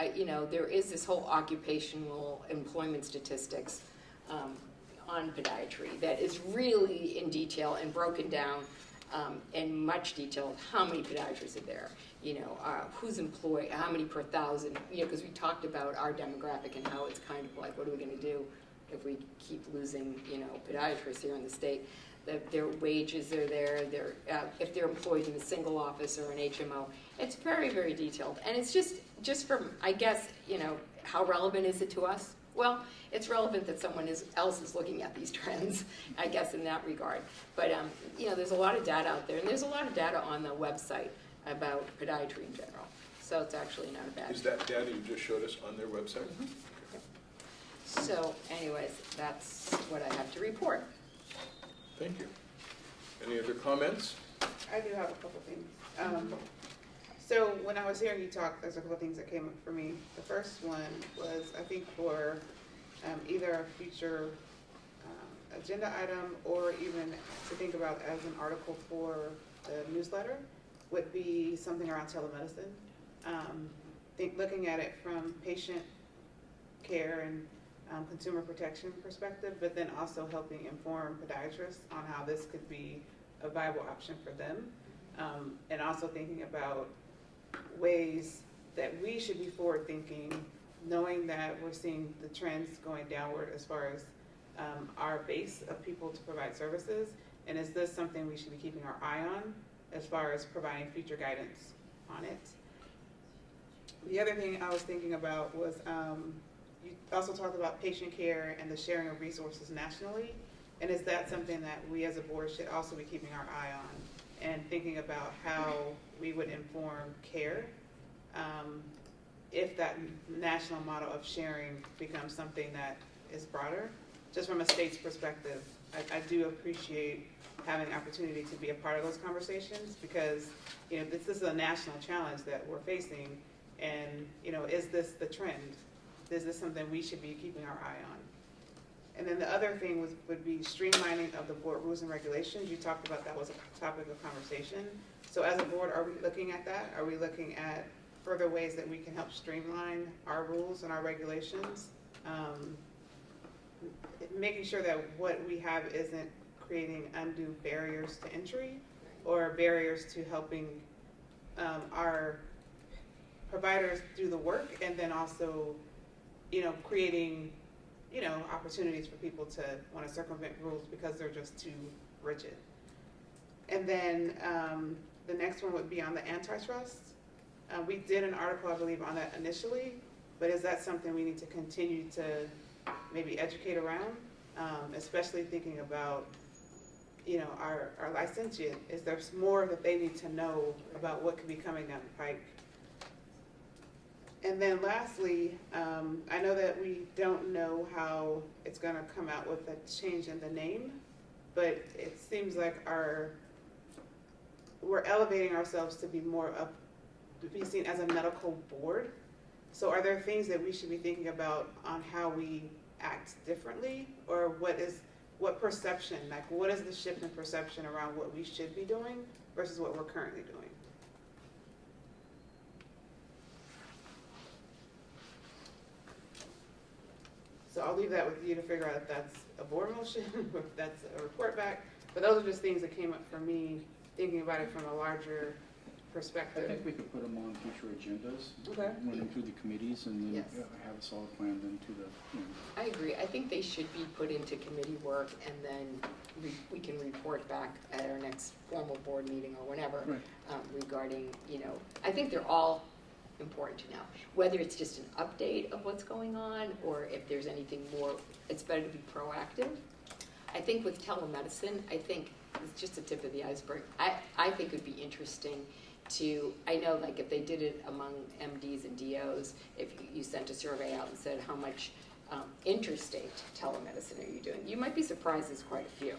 there is this whole occupational employment statistics on podiatry that is really in detail and broken down in much detail of how many podiatrists are there, who's employed, how many per thousand, because we talked about our demographic and how it's kind of like, what are we going to do if we keep losing, podiatrists here in the state? Their wages are there, if they're employed in a single office or an HMO. It's very, very detailed. And it's just from, I guess, how relevant is it to us? Well, it's relevant that someone else is looking at these trends, I guess, in that regard. But, there's a lot of data out there, and there's a lot of data on the website about podiatry in general. So it's actually not a bad. Is that data you just showed us on their website? Mm-hmm. So anyways, that's what I have to report. Thank you. Any other comments? I do have a couple things. So when I was hearing you talk, there's a couple things that came up for me. The first one was, I think for either a future agenda item or even to think about as an article for the newsletter would be something around telemedicine. Looking at it from patient care and consumer protection perspective, but then also helping inform podiatrists on how this could be a viable option for them. And also thinking about ways that we should be forward thinking, knowing that we're seeing the trends going downward as far as our base of people to provide services. And is this something we should be keeping our eye on as far as providing future guidance on it? The other thing I was thinking about was you also talked about patient care and the sharing of resources nationally. And is that something that we as a board should also be keeping our eye on and thinking about how we would inform care if that national model of sharing becomes something that is broader? Just from a state's perspective, I do appreciate having the opportunity to be a part of those conversations because, this is a national challenge that we're facing. And, is this the trend? Is this something we should be keeping our eye on? And then the other thing would be streamlining of the board rules and regulations. You talked about that was a topic of conversation. So as a board, are we looking at that? Are we looking at further ways that we can help streamline our rules and our regulations? Making sure that what we have isn't creating undue barriers to entry or barriers to helping our providers do the work, and then also, creating, opportunities for people to want to circumvent rules because they're just too rigid. And then the next one would be on the antitrust. We did an article, I believe, on that initially, but is that something we need to continue to maybe educate around, especially thinking about, our licensure? Is there more that they need to know about what could be coming down the pike? And then lastly, I know that we don't know how it's going to come out with a change in the name, but it seems like we're elevating ourselves to be to be seen as a medical board. So are there things that we should be thinking about on how we act differently, or what perception, like what is the shift in perception around what we should be doing versus what we're currently doing? So I'll leave that with you to figure out if that's a board motion or if that's a report back. But those are just things that came up for me thinking about it from a larger perspective. I think we could put them on future agendas. Okay. Run them through the committees and then Yes. have a solid plan then to the, I agree. I think they should be put into committee work, and then we can report back at our next formal board meeting or whenever Right. regarding, I think they're all important to know. Whether it's just an update of what's going on or if there's anything more, it's better to be proactive. I think with telemedicine, I think it's just the tip of the iceberg. I think it would be interesting I know like if they did it among MDs and DOs, if you sent a survey out and said how much interstate telemedicine are you doing, you might be surprised there's quite a few.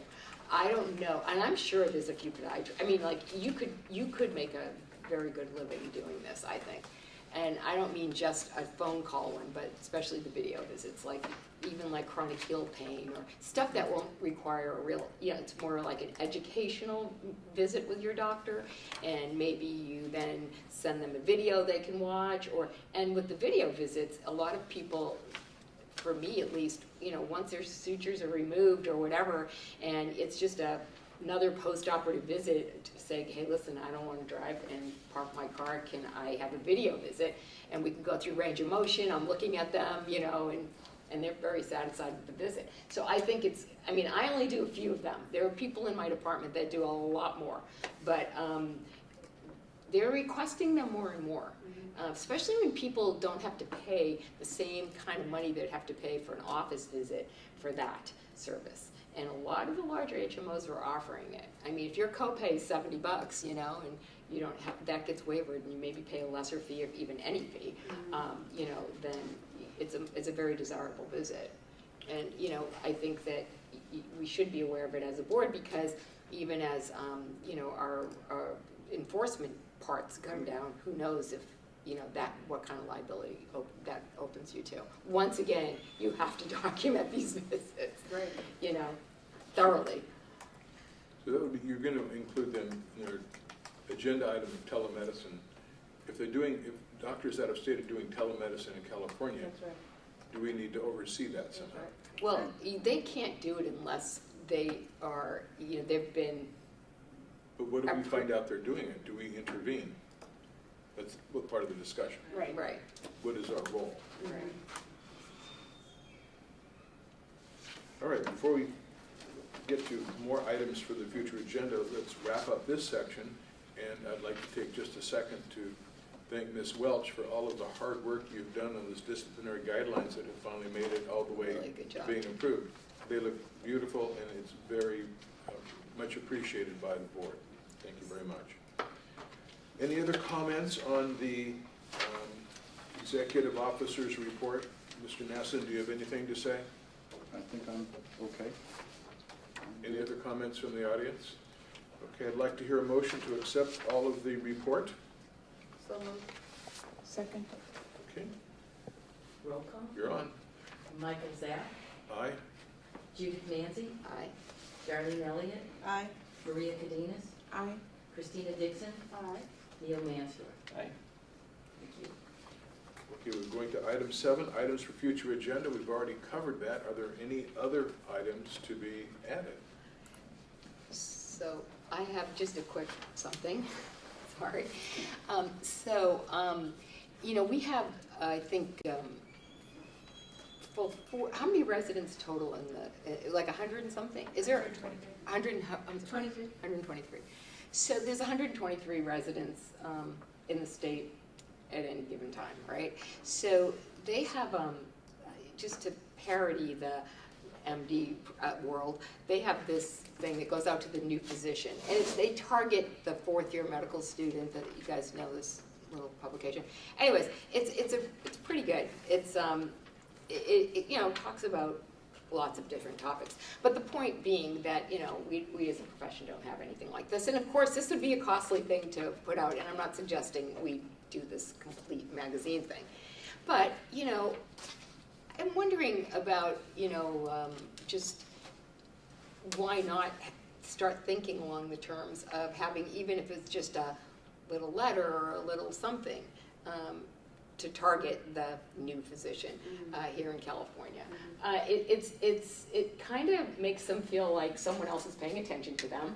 I don't know, and I'm sure there's a few podiatrists. I mean, like you could make a very good living doing this, I think. And I don't mean just a phone call one, but especially the video visits, like even like chronic heel pain or stuff that won't require a real, it's more like an educational visit with your doctor, and maybe you then send them a video they can watch, and with the video visits, a lot of people, for me at least, once their sutures are removed or whatever, and it's just another post-operative visit to say, hey, listen, I don't want to drive and park my car. Can I have a video visit? And we can go through range of motion. I'm looking at them, and they're very satisfied with the visit. So I think I only do a few of them. There are people in my department that do a lot more, but they're requesting them more and more. Especially when people don't have to pay the same kind of money they'd have to pay for an office visit for that service. And a lot of the larger HMOs are offering it. I mean, if your copay is $70, and you don't have, that gets waived, and you maybe pay a lesser fee or even any fee, then it's a very desirable visit. And I think that we should be aware of it as a board, because even as our enforcement parts come down, who knows if what kind of liability that opens you to. Once again, you have to document these visits, thoroughly. So that would be, you're going to include them in their agenda item of telemedicine. If doctors out of state are doing telemedicine in California, That's right. do we need to oversee that somehow? Well, they can't do it unless they are, they've been. But what if we find out they're doing it? Do we intervene? That's what part of the discussion. Right. What is our role? Right. All right, before we get to more items for the future agenda, let's wrap up this section. And I'd like to take just a second to thank Ms. Welch for all of the hard work you've done on these disciplinary guidelines that have finally made it all the way Really good to job. being approved. They look beautiful, and it's very much appreciated by the board. Thank you very much. Any other comments on the executive officer's report? Mr. Nasson, do you have anything to say? I think I'm okay. Any other comments from the audience? Okay, I'd like to hear a motion to accept all of the report. So moved. Second. Okay, Roll call. you're on. Michael Zapp, Aye. Judith Manzi, Aye. Darlene Elliott, Aye. Maria Cadenas, Aye. Christina Dixon, Aye. Neil Mansur. Aye. Thank you. Okay, we're going to item 7, items for future agenda. We've already covered that. Are there any other items to be added? So I have just a quick something. Sorry. We have, I think, how many residents total in the, like 100 and something? Is there 123. So there's 123 residents in the state at any given time, right? So they have, just to parody the MD world, they have this thing that goes out to the new physician, and they target the 4th-year medical student. That you guys know this little publication. Anyways, it's pretty good. It's it talks about lots of different topics, but the point being that we as a profession don't have anything like this, and of course this would be a costly thing to put out, and I'm not suggesting we do this complete magazine thing, but I'm wondering about, just why not start thinking along the terms of having, even if it's just a little letter or a little something, to target the new physician here in California. It kind of makes them feel like someone else is paying attention to them.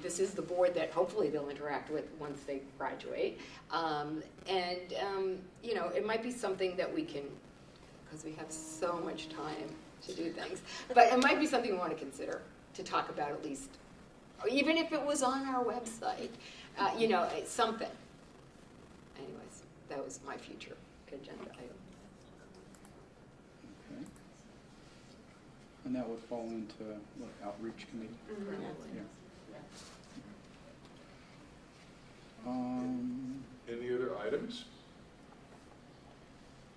This is the board that hopefully they'll interact with once they graduate. It might be something that we can, because we have so much time to do things, but it might be something we want to consider to talk about, at least, even if it was on our website, something. Anyways, that was my future agenda item. Okay. And that would fall into what, outreach committee? Yeah. Any other items?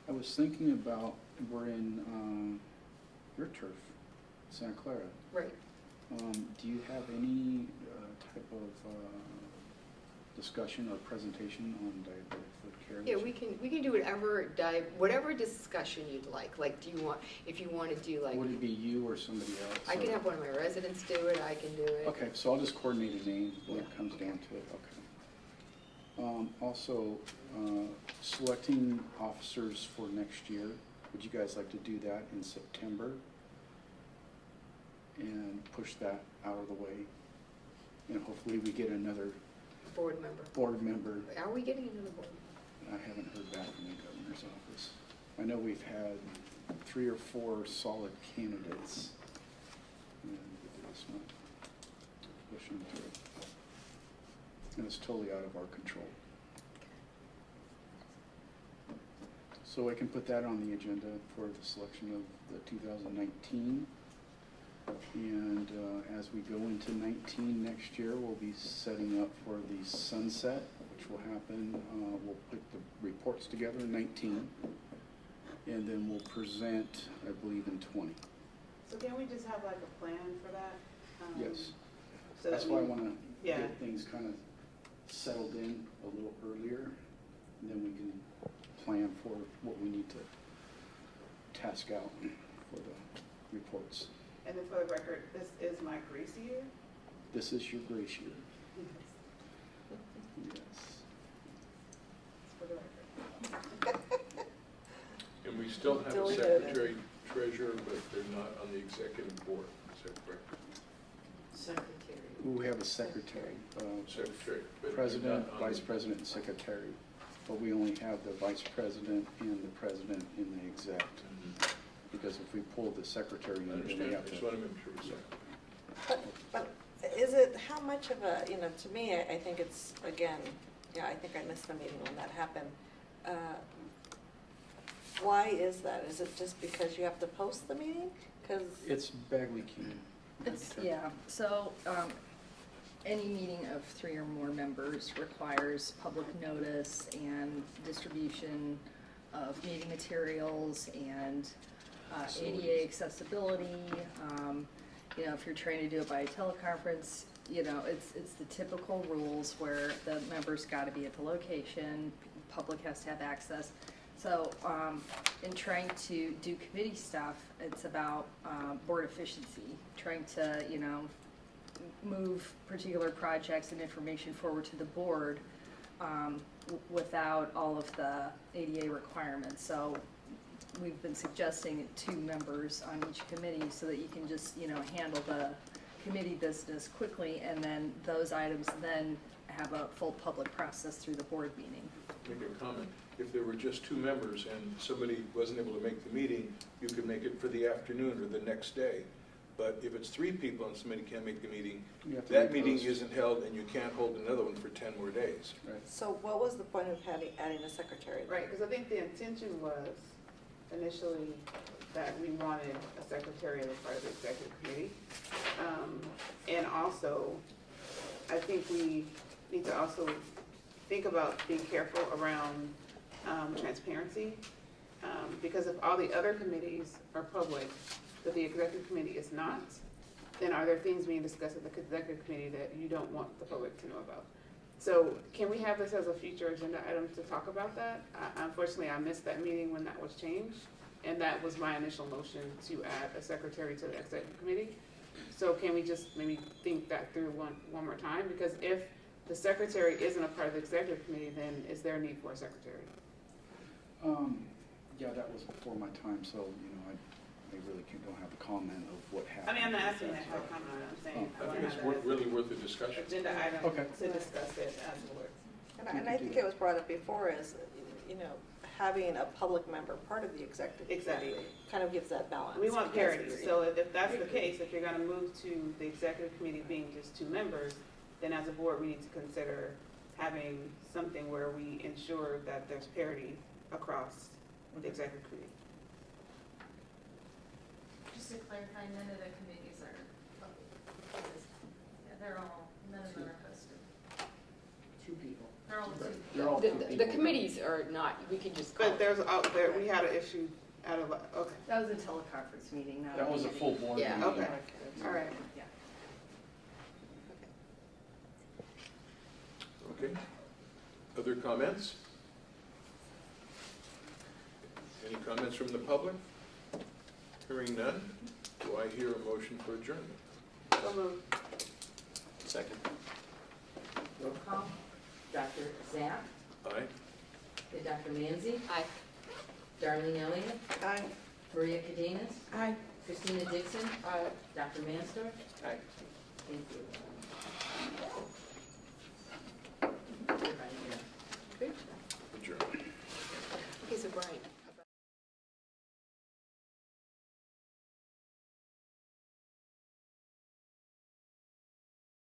I was thinking about, we're in your turf, Santa Clara. Right. Do you have any type of discussion or presentation on diabetic foot care? Yeah, we can do whatever discussion you'd like. Like, do you want, if you want to do like, Would it be you or somebody else? I can have one of my residents do it, I can do it. Okay, so I'll just coordinate a name when it Yeah. comes down to it, okay. Also, selecting officers for next year. Would you guys like to do that in September? And push that out of the way? And hopefully we get another Board member. board member. Are we getting another board? I haven't heard back from the governor's office. I know we've had 3 or 4 solid candidates. And it's not pushing through. And it's totally out of our control. So I can put that on the agenda for the selection of the 2019. And as we go into 19 next year, we'll be setting up for the sunset, which will happen, we'll put the reports together in 19, and then we'll present, I believe, in 20. So can we just have like a plan for that? Yes. So That's that why I we- want to yeah. get things kind of settled in a little earlier, and then we can plan for what we need to task out for the reports. And then for the record, this is my grace year? This is your grace year. Yes. For the record. And we still have a Delete it. secretary treasurer, but they're not on the executive board, is that correct? Secretary. We have a secretary, Secretary. but they're president, not on vice the- president, and secretary. But we only have the vice president and the president in the exec. Mhm. Because if we pull the secretary I in, then we understand, I have just to. want to make sure we're set. But is it, how much of a, you know, to me, I think it's, again, yeah, I think I missed the meeting when that happened. Why is that? Is it just because you have to post the meeting? Because, It's Bagley County. It's, yeah, so, any meeting of 3 or more members requires public notice and distribution of meeting materials and ADA accessibility. You know, if you're trying to do it by teleconference, you know, it's the typical rules where the members gotta be at the location, public has to have access. So, in trying to do committee stuff, it's about board efficiency, trying to, you know, move particular projects and information forward to the board without all of the ADA requirements. So we've been suggesting 2 members on each committee so that you can just, you know, handle the committee business quickly, and then those items then have a full public process through the board meeting. Make a comment. If there were just 2 members and somebody wasn't able to make the meeting, you could make it for the afternoon or the next day. But if it's 3 people and somebody can't make the meeting, You have to that meeting repost. isn't held and you can't hold another one for 10 more days. Right. so what was the point of adding a secretary? Right, because I think the intention was initially that we wanted a secretary as part of the executive committee. And also, I think we need to also think about being careful around transparency. Because if all the other committees are public, but the executive committee is not, then are there things being discussed at the executive committee that you don't want the public to know about? So can we have this as a future agenda item to talk about that? Unfortunately, I missed that meeting when that was changed, and that was my initial motion to add a secretary to the executive committee. So can we just maybe think that through one more time? Because if the secretary isn't a part of the executive committee, then is there a need for a secretary? Yeah, that was before my time, so, you know, I really don't have a comment of what happened. I mean, I'm not asking that for a comment, I'm saying, I I want think to it's have that really as worth a an discussion. agenda item Okay. to discuss it as a board. And I think it was brought up before is, you know, having a public member part of the executive Exactly. committee kind of gives that balance. We want because parity, it's- so if that's the case, if you're gonna move to the executive committee being just 2 members, then as a board, we need to consider having something where we ensure that there's parity across the executive committee. Just to clarify, none of the committees are public. Yeah, they're all, none of them are posted. 2 people. They're all two. They're all The committees are not, we can just call But there's out there, we had an issue out of, okay, That was a teleconference meeting, not a That was a meeting. full board Yeah, meeting. okay, all right. Yeah. Okay. Other comments? Any comments from the public? Hearing none, do I hear a motion for adjournment? So moved. Second. Roll call. Dr. Zapp, Aye. Dr. Manzi, Aye. Darlene Elliott, Aye. Maria Cadenas, Aye. Christina Dixon, Dr. Mansdorf. Aye. Thank you. Good. Adjourned. Okay, so Brian,